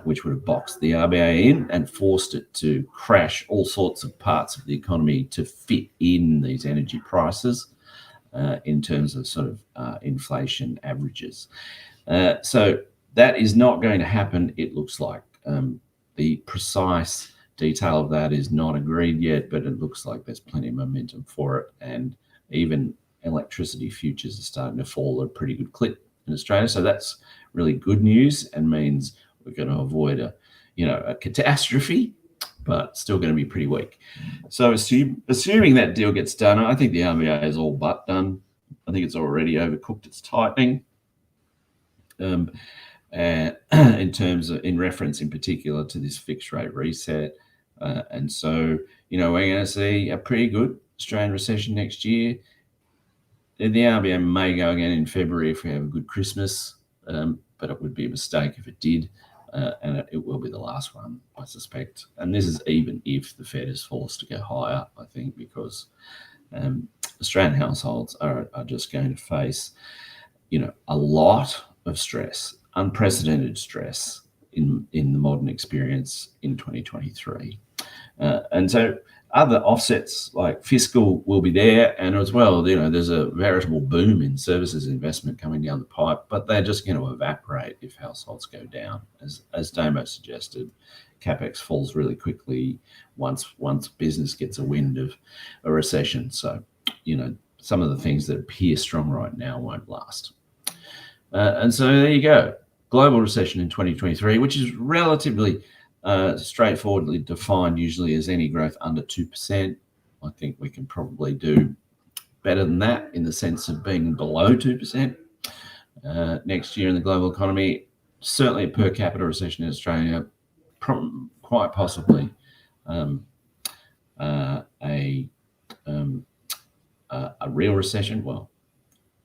which would have boxed the RBA in and forced it to crash all sorts of parts of the economy to fit in these energy prices in terms of sort of inflation averages. So that is not going to happen, it looks like. The precise detail of that is not agreed yet, but it looks like there's plenty of momentum for it. And even electricity futures are starting to fall at a pretty good clip in Australia. So that's really good news, and means we're going to avoid a catastrophe, but still going to be pretty weak. So assuming that deal gets done, I think the RBA is all but done. I think it's already overcooked its tightening. And in reference in particular to this fixed rate reset. And so, we're going to see a pretty good Australian recession next year. The RBA may go again in February if we have a good Christmas, but it would be a mistake if it did. And it will be the last one, I suspect. And this is even if the Fed is forced to go higher, I think, because Australian households are just going to face, a lot of stress, unprecedented stress in the modern experience in 2023. And so other offsets like fiscal will be there, and as well, there's a veritable boom in services investment coming down the pipe, but they're just going to evaporate if households go down. As Damo suggested, CapEx falls really quickly once business gets a wind of a recession. So, some of the things that appear strong right now won't last. And so there you go. Global recession in 2023, which is relatively straightforwardly defined usually as any growth under 2%. I think we can probably do better than that in the sense of being below 2% next year in the global economy. Certainly a per capita recession in Australia, quite possibly a real recession. Well,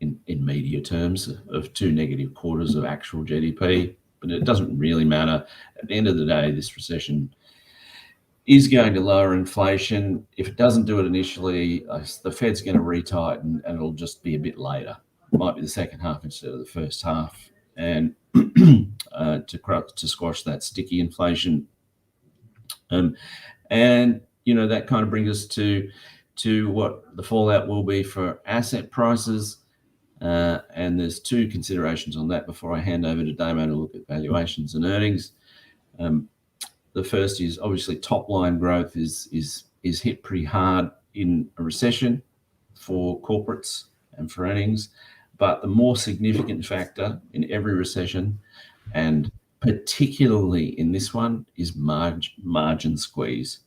in media terms of 2 negative quarters of actual GDP, but it doesn't really matter. At the end of the day, this recession is going to lower inflation. If it doesn't do it initially, the Fed's going to retighten, and it'll just be a bit later. It might be the second half instead of the first half, and to squash that sticky inflation. And that kind of brings us to what the fallout will be for asset prices. And there's 2 considerations on that before I hand over to Damo to look at valuations and earnings. The first is obviously top line growth is hit pretty hard in a recession for corporates and for earnings, but the more significant factor in every recession, and particularly in this one, is margin squeeze.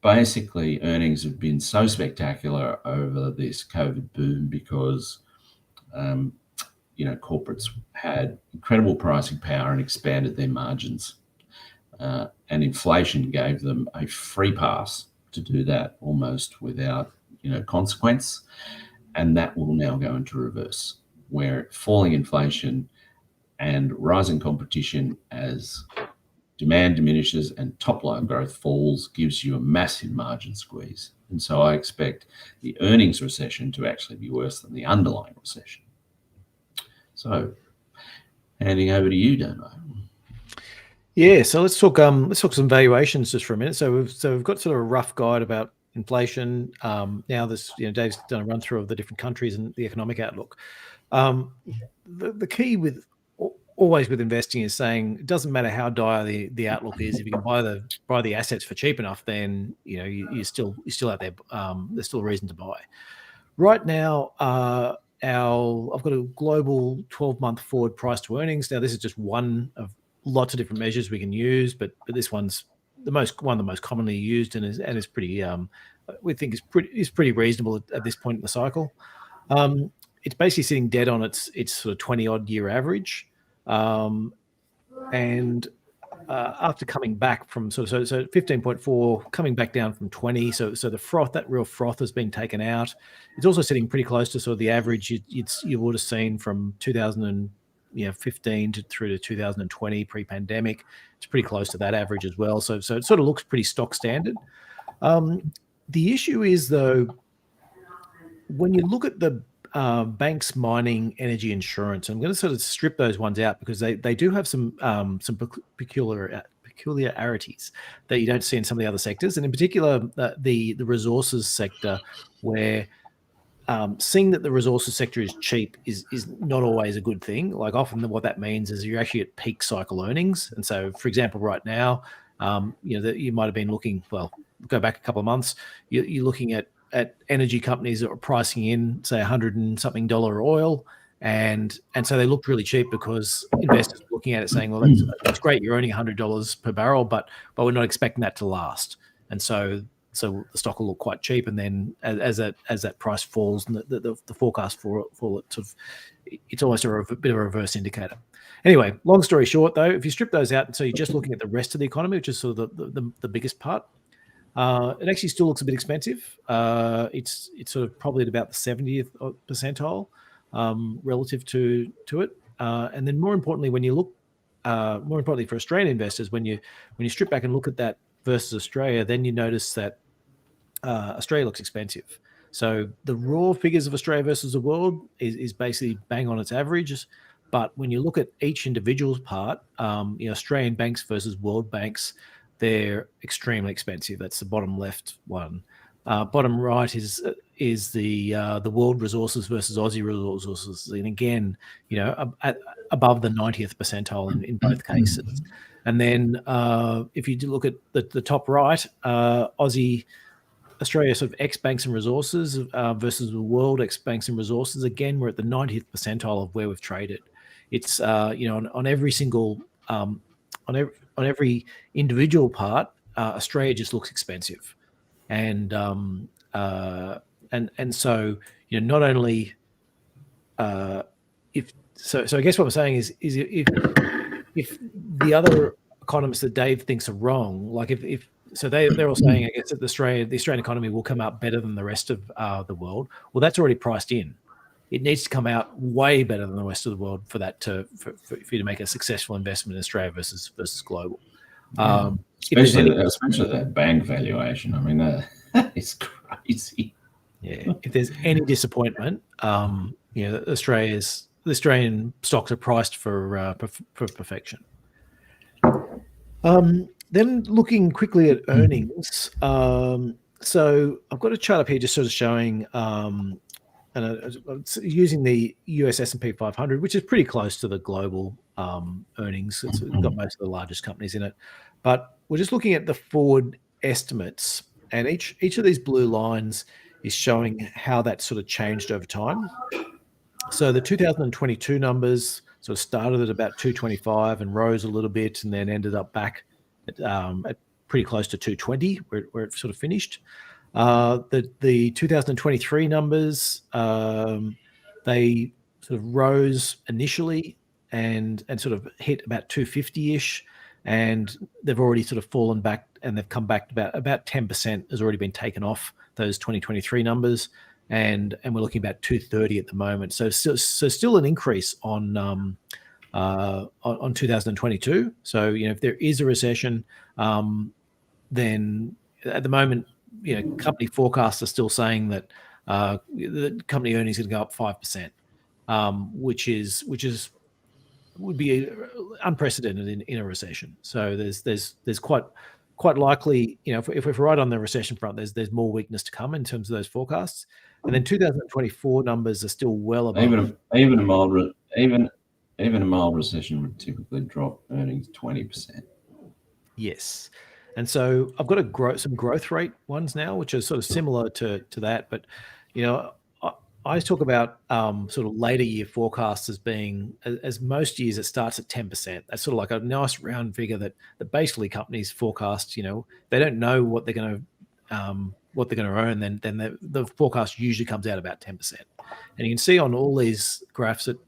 Basically earnings have been so spectacular over this COVID boom because, corporates had incredible pricing power and expanded their margins. And inflation gave them a free pass to do that almost without, consequence. And that will now go into reverse, where falling inflation and rising competition as demand diminishes and top-line growth falls gives you a massive margin squeeze. And so I expect the earnings recession to actually be worse than the underlying recession. So handing over to you, Damo. Yeah, so let's talk some valuations just for a minute. So we've got sort of a rough guide about inflation. Now this, Dave's done a run through of the different countries and the economic outlook. The key always with investing is saying it doesn't matter how dire the outlook is. If you can buy the assets for cheap enough, then you're still out there. There's still a reason to buy. Right now, I've got a global 12-month forward price to earnings. Now this is just one of lots of different measures we can use, but this one's one of the most commonly used and is pretty. We think is pretty reasonable at this point in the cycle. It's basically sitting dead on its sort of 20-odd year average. And after coming back from so 15.4, coming back down from 20, so the froth, that real froth, has been taken out. It's also sitting pretty close to sort of the average you would have seen from 2015 through to 2020 pre-pandemic. It's pretty close to that average as well. So it sort of looks pretty stock standard. The issue is though, when you look at the banks, mining, energy, insurance, I'm going to sort of strip those ones out because they do have some peculiarities that you don't see in some of the other sectors, and in particular the resources sector, where seeing that the resources sector is cheap is not always a good thing. Like often what that means is you're actually at peak cycle earnings, and so for example right now, that you might have been looking, well, go back a couple of months, you're looking at energy companies that are pricing in, say, $100 and something oil, And so they looked really cheap because investors were looking at it saying, well, that's great, you're earning $100 per barrel, but we're not expecting that to last. And so the stock will look quite cheap. And then as that price falls and the forecast for it, it's almost a bit of a reverse indicator. Anyway, long story short, though, if you strip those out, and so you're just looking at the rest of the economy, which is sort of the biggest part, it actually still looks a bit expensive. It's sort of probably at about the 70th percentile relative to it. And then more importantly, when you look, more importantly for Australian investors, when you strip back and look at that versus Australia, then you notice that Australia looks expensive. So the raw figures of Australia versus the world is basically bang on its averages. But when you look at each individual's part, Australian banks versus world banks, they're extremely expensive. That's the bottom left one. Bottom right is the world resources versus Aussie resources, and again, above the 90th percentile in both cases. And then if you do look at the top right, Australia sort of ex banks and resources versus the world ex banks and resources. Again, we're at the 90th percentile of where we've traded. It's on every single on every individual part, Australia just looks expensive, and so not only if so I guess what I'm saying is if the other economists that Dave thinks are wrong, like if so they're all saying, I guess, that the Australian economy will come out better than the rest of the world. Well, that's already priced in. It needs to come out way better than the rest of the world for that for you to make a successful investment in Australia versus global. Especially that bank valuation. I mean, it's crazy. Yeah, if there's any disappointment, the Australian stocks are priced for perfection. Then looking quickly at earnings, so I've got a chart up here just sort of showing, and using the US S&P 500, which is pretty close to the global earnings. It's got most of the largest companies in it, but we're just looking at the forward estimates, and each of these blue lines is showing how that sort of changed over time. So the 2022 numbers sort of started at about 225 and rose a little bit, and then ended up back at pretty close to 220, where it sort of finished. The 2023 numbers, they sort of rose initially and sort of hit about 250-ish, and they've already sort of fallen back, and they've come back about 10% has already been taken off those 2023 numbers, and we're looking about 230 at the moment. So still an increase on 2022. So if there is a recession, then at the moment, company forecasts are still saying that the company earnings are going to go up 5%, which would be unprecedented in a recession. So there's quite likely, if we're right on the recession front, there's more weakness to come in terms of those forecasts. And then 2024 numbers are still well above. Even a mild recession would typically drop earnings 20%. Yes. And so I've got some growth rate ones now, which are sort of similar to that. But, I talk about sort of later year forecasts as being, as most years, it starts at 10%. That's sort of like a nice round figure that basically companies forecast. They don't know what they're going to earn, then the forecast usually comes out about 10%. And you can see on all these graphs that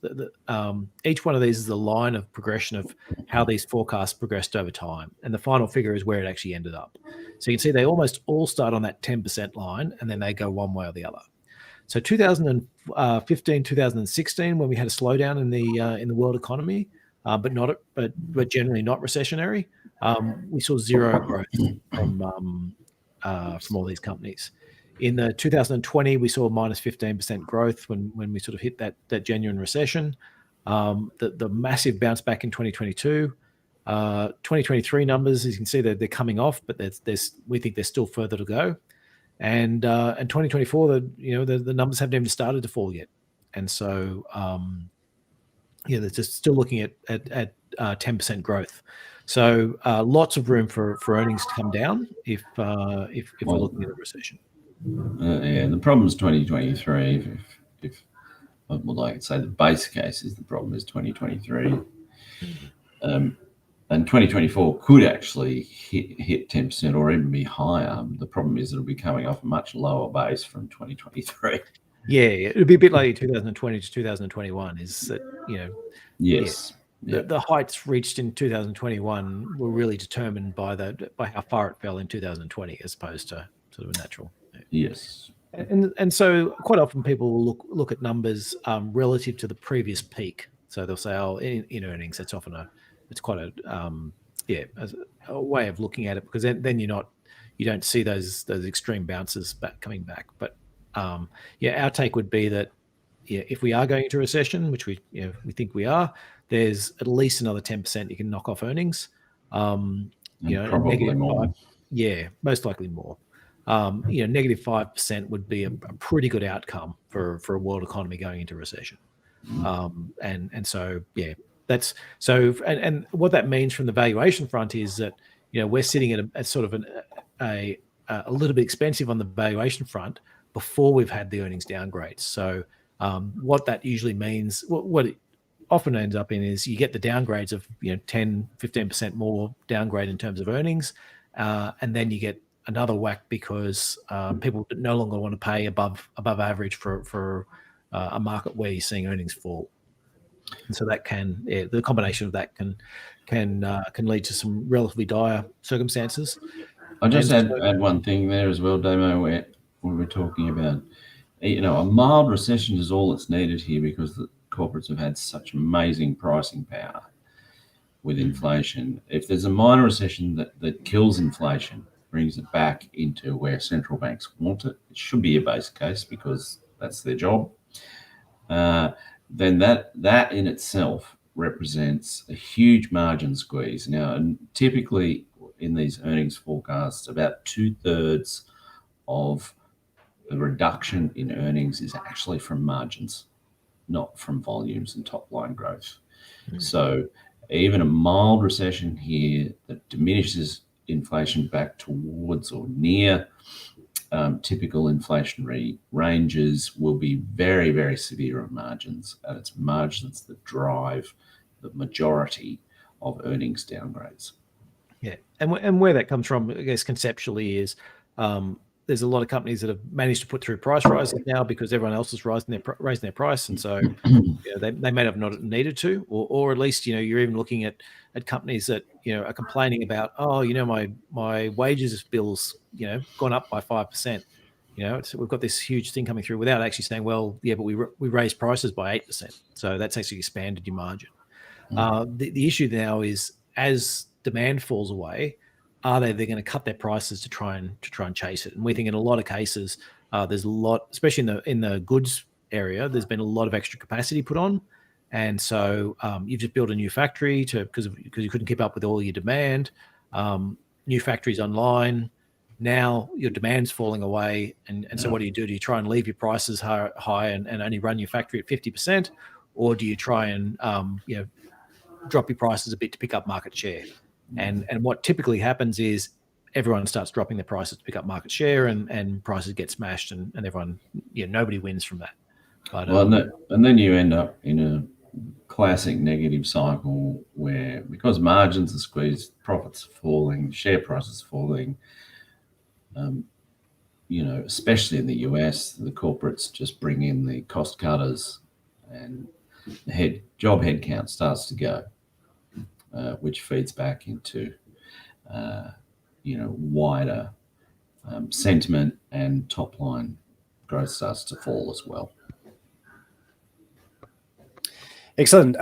each one of these is the line of progression of how these forecasts progressed over time. And the final figure is where it actually ended up. So you can see they almost all start on that 10% line, and then they go one way or the other. So 2015, 2016, when we had a slowdown in the world economy, but generally not recessionary, we saw zero growth from all these companies. In the 2020, we saw minus 15% growth when we sort of hit that genuine recession. The massive bounce back in 2022. 2023 numbers, as you can see, they're coming off, but we think there's still further to go. And 2024, the numbers haven't even started to fall yet. And so, they're just still looking at 10% growth. So lots of room for earnings to come down if we're looking at a recession. The problem is 2023. If well, I could say the base case is the problem is 2023. And 2024 could actually hit 10% or even be higher. The problem is it'll be coming off a much lower base from 2023. Yeah, it'll be a bit like 2020 to 2021. Is that Yes. The heights reached in 2021 were really determined by how far it fell in 2020, as opposed to sort of a natural. Yes. And so quite often people will look at numbers relative to the previous peak. So they'll say, oh, in earnings, that's often it's quite a way of looking at it, because then you don't see those extreme bounces coming back. But our take would be that if we are going into a recession, which we think we are, there's at least another 10% you can knock off earnings. Probably more. Most likely more. Negative 5% would be a pretty good outcome for a world economy going into recession. That's so. And what that means from the valuation front is that we're sitting at a sort of a little bit expensive on the valuation front before we've had the earnings downgrades. So what that usually means, what it often ends up in, is you get the downgrades of 10-15% more downgrade in terms of earnings, and then you get another whack because people no longer want to pay above average for a market where you're seeing earnings fall. And so that the combination of that can lead to some relatively dire circumstances. I'll just add one thing there as well, Damo, where we're talking about, a mild recession is all that's needed here, because the corporates have had such amazing pricing power with inflation. If there's a minor recession that kills inflation, brings it back into where central banks want it, it should be a base case because that's their job. Then that in itself represents a huge margin squeeze. Now, and typically in these earnings forecasts, about 2/3 of the reduction in earnings is actually from margins, not from volumes and top line growth. So even a mild recession here that diminishes inflation back towards or near typical inflationary ranges will be very, very severe on margins, and it's margins that drive the majority of earnings downgrades. Yeah, and where that comes from, I guess conceptually, is there's a lot of companies that have managed to put through price rises now because everyone else is raising their price, and so they may have not needed to, or at least you're even looking at companies that are complaining about, my wages bills gone up by 5%. So we've got this huge thing coming through without actually saying, well, yeah, but we raised prices by 8%, so that's actually expanded your margin. The issue now is, as demand falls away, they're going to cut their prices to try and chase it. And we think in a lot of cases, there's a lot, especially in the goods area, there's been a lot of extra capacity put on, and so you've just built a new factory because you couldn't keep up with all your demand. New factories online. Now your demand's falling away, and so what do? Do you try and leave your prices high and only run your factory at 50%, or do you try and drop your prices a bit to pick up market share? And what typically happens is everyone starts dropping their prices to pick up market share, and prices get smashed, and everyone, nobody wins from that. But, and then you end up in a classic negative cycle where, because margins are squeezed, profits are falling, share prices are falling. Especially in the US, the corporates just bring in the cost cutters, and the job headcount starts to go, which feeds back into wider sentiment, and top line growth starts to fall as well. Excellent.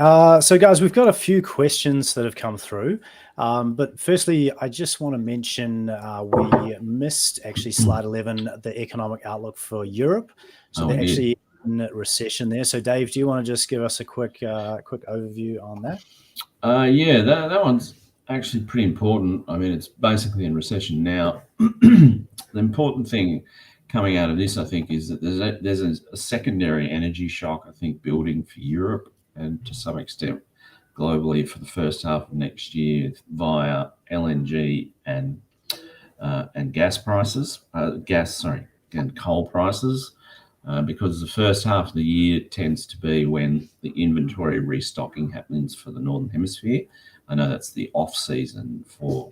So guys, we've got a few questions that have come through. But firstly, I just want to mention we missed actually slide 11, the economic outlook for Europe. So they're actually in recession there. So Dave, do you want to just give us a quick overview on that? That one's actually pretty important. I mean, it's basically in recession now. The important thing coming out of this, I think, is that there's a secondary energy shock, I think, building for Europe, and to some extent globally for the first half of next year via LNG and gas prices, and coal prices. because the first half of the year tends to be when the inventory restocking happens for the Northern Hemisphere. I know that's the off season for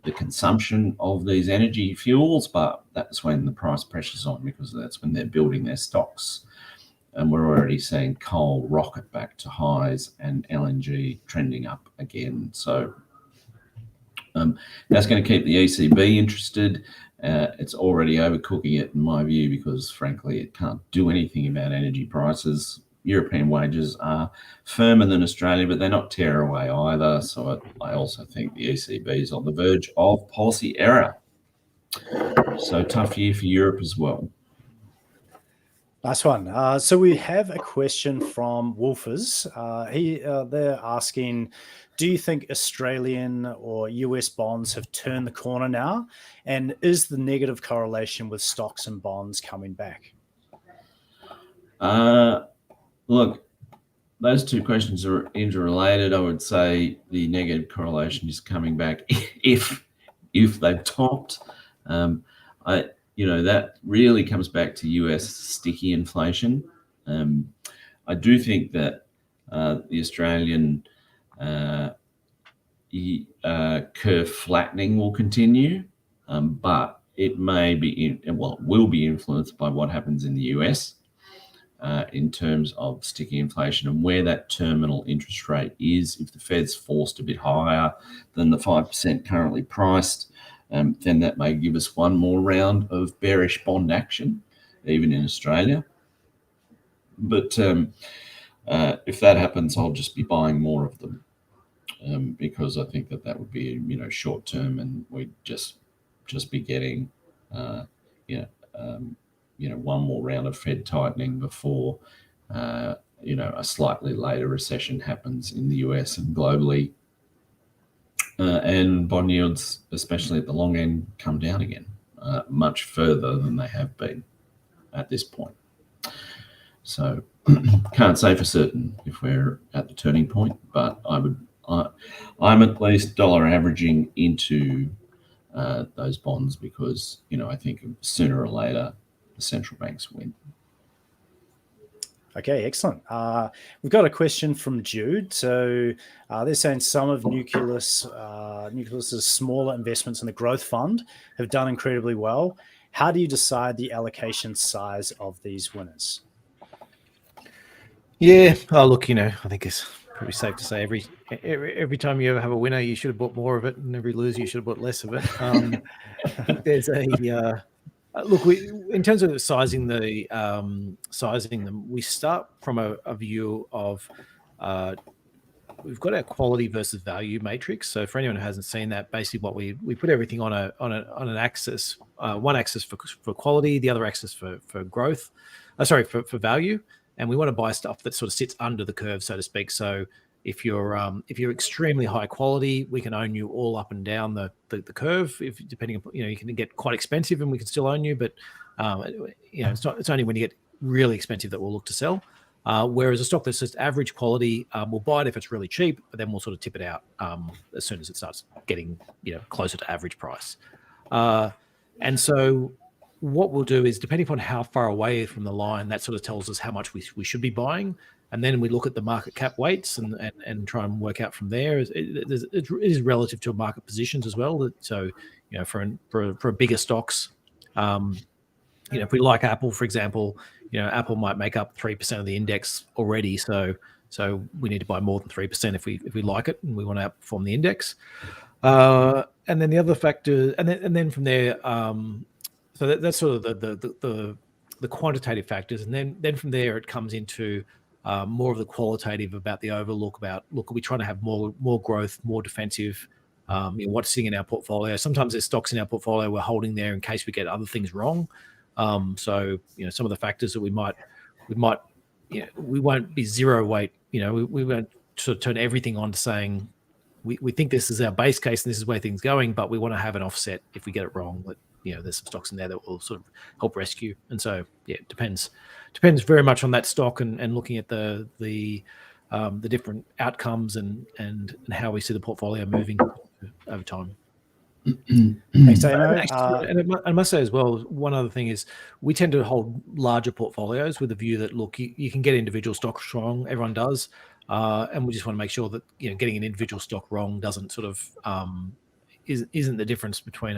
the consumption of these energy fuels, but that's when the price pressure's on, because that's when they're building their stocks. And we're already seeing coal rocket back to highs and LNG trending up again. So that's going to keep the ECB interested. It's already overcooking it, in my view, because frankly, it can't do anything about energy prices. European wages are firmer than Australia, but they're not tear away either. So I also think the ECB is on the verge of policy error. So tough year for Europe as well. Nice one. So we have a question from Wolfers. They're asking, do you think Australian or US bonds have turned the corner now? And is the negative correlation with stocks and bonds coming back? Look, those two questions are interrelated. I would say the negative correlation is coming back if they've topped. That really comes back to US sticky inflation. I do think that the Australian curve flattening will continue, but it will be influenced by what happens in the US in terms of sticky inflation and where that terminal interest rate is. If the Fed's forced a bit higher than the 5% currently priced, then that may give us one more round of bearish bond action, even in Australia. But if that happens, I'll just be buying more of them because I think that would be short term, and we'd just be getting one more round of Fed tightening before a slightly later recession happens in the US and globally. And bond yields, especially at the long end, come down again much further than they have been at this point. So can't say for certain if we're at the turning point, but I'm at least dollar averaging into those bonds because I think sooner or later the central banks win. Okay, excellent. We've got a question from Jude. So they're saying some of Nucleus's smaller investments in the growth fund have done incredibly well. How do you decide the allocation size of these winners? Yeah, look, I think it's pretty safe to say every time you ever have a winner, you should have bought more of it, and every loser, you should have bought less of it. I think there's look, in terms of sizing them, we start from a view of we've got our quality versus value matrix. So for anyone who hasn't seen that, basically what we put everything on an axis, one axis for quality, the other axis for growth, for value, and we want to buy stuff that sort of sits under the curve, so to speak. So if you're extremely high quality, we can own you all up and down the curve. If depending upon, you can get quite expensive and we can still own you, but it's only when you get really expensive that we'll look to sell. Whereas a stock that's just average quality, we'll buy it if it's really cheap, but then we'll sort of tip it out as soon as it starts getting closer to average price. And so what we'll do is, depending upon how far away from the line, that sort of tells us how much we should be buying. And then we look at the market cap weights and try and work out from there. It is relative to market positions as well. So, for bigger stocks, if we like Apple, for example, Apple might make up 3% of the index already. So we need to buy more than 3% if we like it and we want to outperform the index. And then the other factor, and then from there, so that's sort of the quantitative factors, and then from there it comes into more of the qualitative about the overlook. Are we trying to have more growth, more defensive? What's sitting in our portfolio? Sometimes there's stocks in our portfolio we're holding there in case we get other things wrong. So some of the factors that we won't be zero weight. We won't sort of turn everything on to saying we think this is our base case and this is where things going, but we want to have an offset if we get it wrong. But there's some stocks in there that will sort of help rescue. And so it depends very much on that stock and looking at the different outcomes and how we see the portfolio moving over time. Thanks, Damo. And I must say as well, one other thing is we tend to hold larger portfolios with the view that, look, you can get individual stocks wrong. Everyone does. And we just want to make sure that, getting an individual stock wrong doesn't sort of isn't the difference between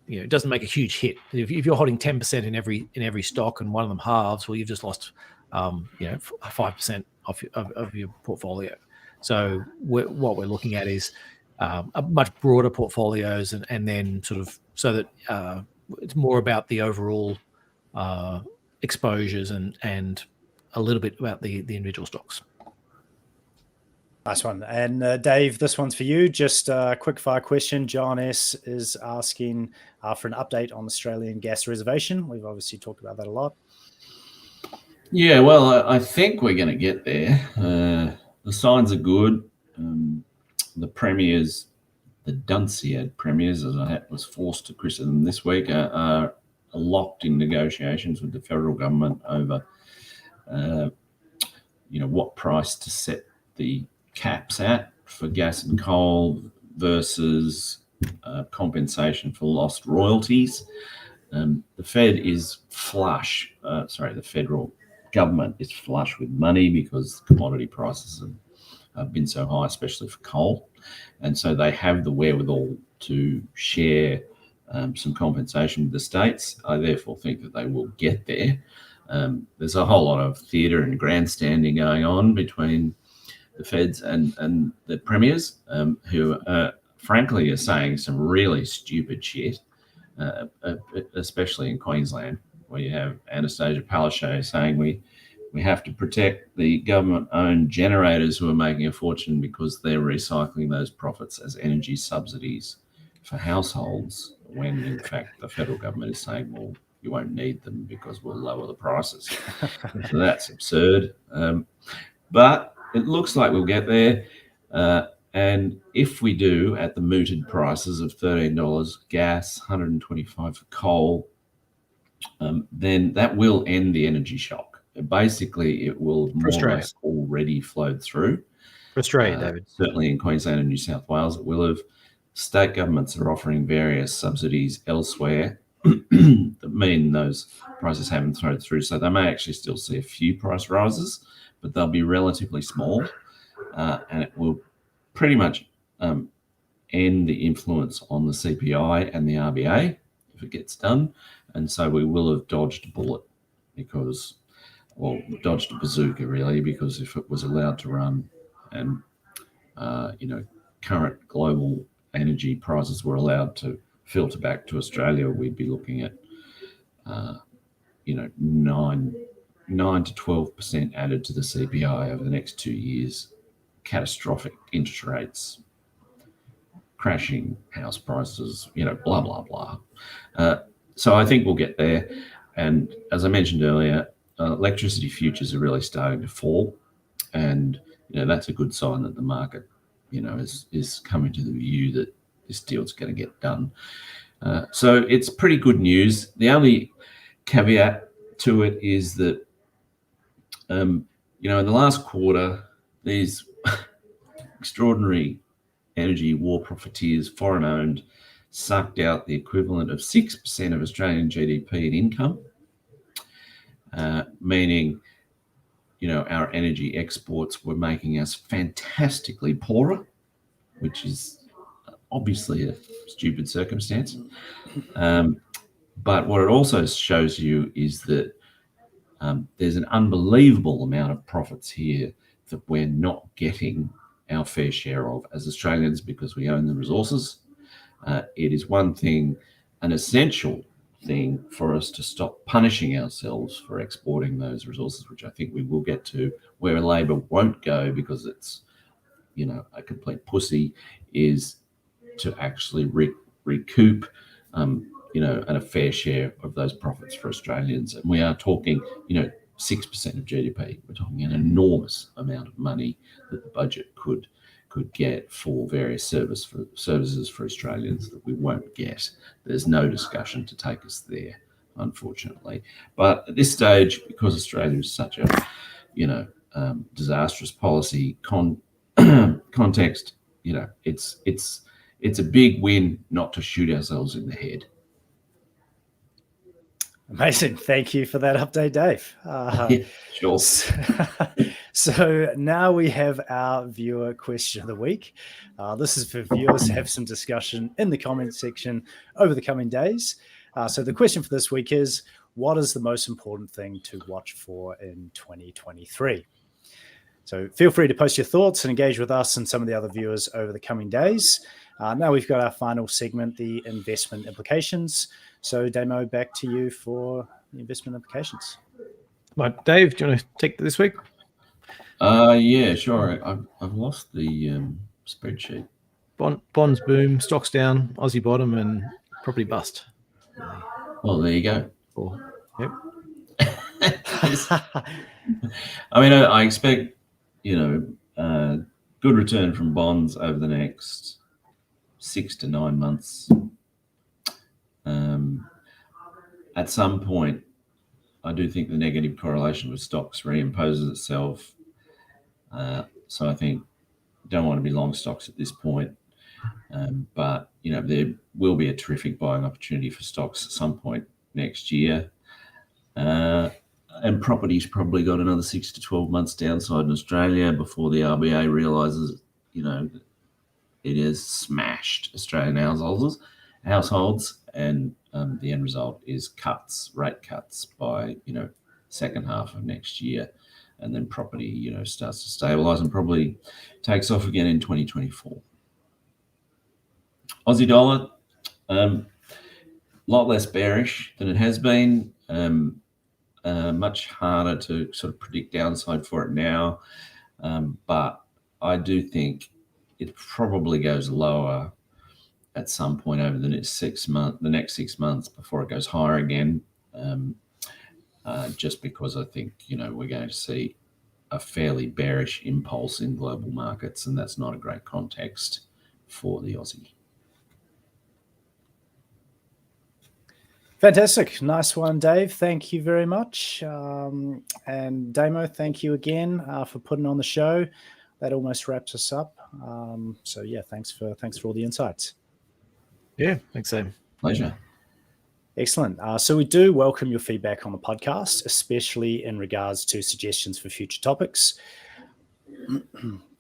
it doesn't make a huge hit. If you're holding 10% in every stock and one of them halves, well, you've just lost 5% of your portfolio. So what we're looking at is a much broader portfolios, and then sort of so that it's more about the overall exposures and a little bit about the individual stocks. Nice one. And Dave, this one's for you. Just a quick fire question. John S. is asking for an update on Australian gas reservation. We've obviously talked about that a lot. Yeah, well, I think we're going to get there. The signs are good. The premiers, the Dunciad premiers, as I was forced to christen them this week, are locked in negotiations with the federal government over, what price to set the caps at for gas and coal versus compensation for lost royalties. The Fed is flush. The federal government is flush with money because commodity prices have been so high, especially for coal. And so they have the wherewithal to share some compensation with the states. I therefore think that they will get there. There's a whole lot of theatre and grandstanding going on between the Feds and the premiers, who frankly are saying some really stupid shit, especially in Queensland, where you have Anastasia Palaszczuk saying we have to protect the government-owned generators who are making a fortune because they're recycling those profits as energy subsidies for households, when in fact the federal government is saying, well, you won't need them because we'll lower the prices. So that's absurd. But it looks like we'll get there. And if we do, at the mooted prices of $13 gas, $125 for coal, then that will end the energy shock. Basically, it will more or less already flowed through. For Australia, David. Certainly in Queensland and New South Wales, it will have. State governments are offering various subsidies elsewhere that mean those prices haven't flowed through. So they may actually still see a few price rises, but they'll be relatively small. And it will pretty much end the influence on the CPI and the RBA if it gets done. And so we will have dodged a bullet dodged a bazooka really, because if it was allowed to run and, current global energy prices were allowed to filter back to Australia, we'd be looking at, 9 to 12% added to the CPI over the next 2 years, catastrophic interest rates, crashing house prices, blah, blah, blah. So I think we'll get there. And as I mentioned earlier, electricity futures are really starting to fall. And, that's a good sign that the market, is coming to the view that this deal's going to get done. So it's pretty good news. The only caveat to it is that, in the last quarter, these extraordinary energy war profiteers, foreign owned, sucked out the equivalent of 6% of Australian GDP in income, meaning, our energy exports were making us fantastically poorer, which is obviously a stupid circumstance. But what it also shows you is that there's an unbelievable amount of profits here that we're not getting our fair share of as Australians because we own the resources. It is one thing, an essential thing for us to stop punishing ourselves for exporting those resources, which I think we will get to, where Labor won't go because it's, a complete pussy, is to actually recoup, at a fair share of those profits for Australians. And we are talking, 6% of GDP. We're talking an enormous amount of money that the budget could get for various services for Australians that we won't get. There's no discussion to take us there, unfortunately. But at this stage, because Australia is such a, disastrous policy context, it's it's a big win not to shoot ourselves in the head. Amazing. Thank you for that update, Dave. Sure. So now we have our viewer question of the week. This is for viewers to have some discussion in the comment section over the coming days. So the question for this week is, what is the most important thing to watch for in 2023? So feel free to post your thoughts and engage with us and some of the other viewers over the coming days. Now we've got our final segment, the investment implications. So Damo, back to you for the investment implications. Right, Dave, do you want to take this week? Yeah, sure. I've lost the spreadsheet. Bonds boom, stocks down, Aussie bottom, and property bust. Well, there you go. Yep. I mean, I expect, good return from bonds over the next 6 to 9 months. At some point, I do think the negative correlation with stocks reimposes itself. So I think don't want to be long stocks at this point. But, there will be a terrific buying opportunity for stocks at some point next year. And property's probably got another 6 to 12 months downside in Australia before the RBA realises, it has smashed Australian households, and the end result is rate cuts by, second half of next year. And then property, starts to stabilise and probably takes off again in 2024. Aussie dollar, a lot less bearish than it has been. Much harder to sort of predict downside for it now. But I do think it probably goes lower at some point over the next 6 months before it goes higher again. Just because I think, we're going to see a fairly bearish impulse in global markets, and that's not a great context for the Aussie. Fantastic. Nice one, Dave. Thank you very much. And Damo, thank you again for putting on the show. That almost wraps us up. So yeah, thanks for all the insights. Yeah, thanks, Sam. Pleasure. Excellent. So we do welcome your feedback on the podcast, especially in regards to suggestions for future topics.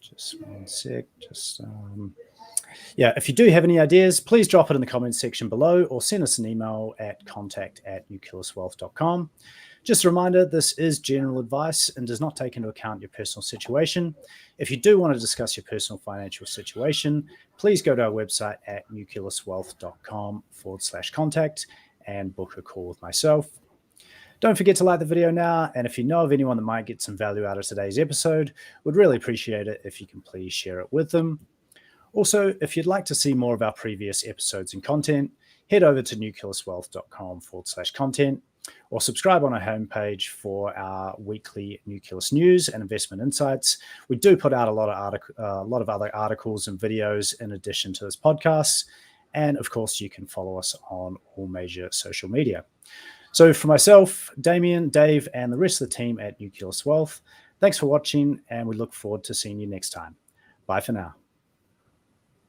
Just one sec. If you do have any ideas, please drop it in the comments section below or send us an email at contact@nucleuswealth.com. Just a reminder, this is general advice and does not take into account your personal situation. If you do want to discuss your personal financial situation, please go to our website at nucleuswealth.com/contact and book a call with myself. Don't forget to like the video now, and if you know of anyone that might get some value out of today's episode, would really appreciate it if you can please share it with them. Also, if you'd like to see more of our previous episodes and content, head over to nucleuswealth.com/content or subscribe on our homepage for our weekly Nucleus news and investment insights. We do put out a lot of other articles and videos in addition to this podcast. And of course, you can follow us on all major social media. So for myself, Damien, Dave, and the rest of the team at Nucleus Wealth, thanks for watching, and we look forward to seeing you next time. Bye for now.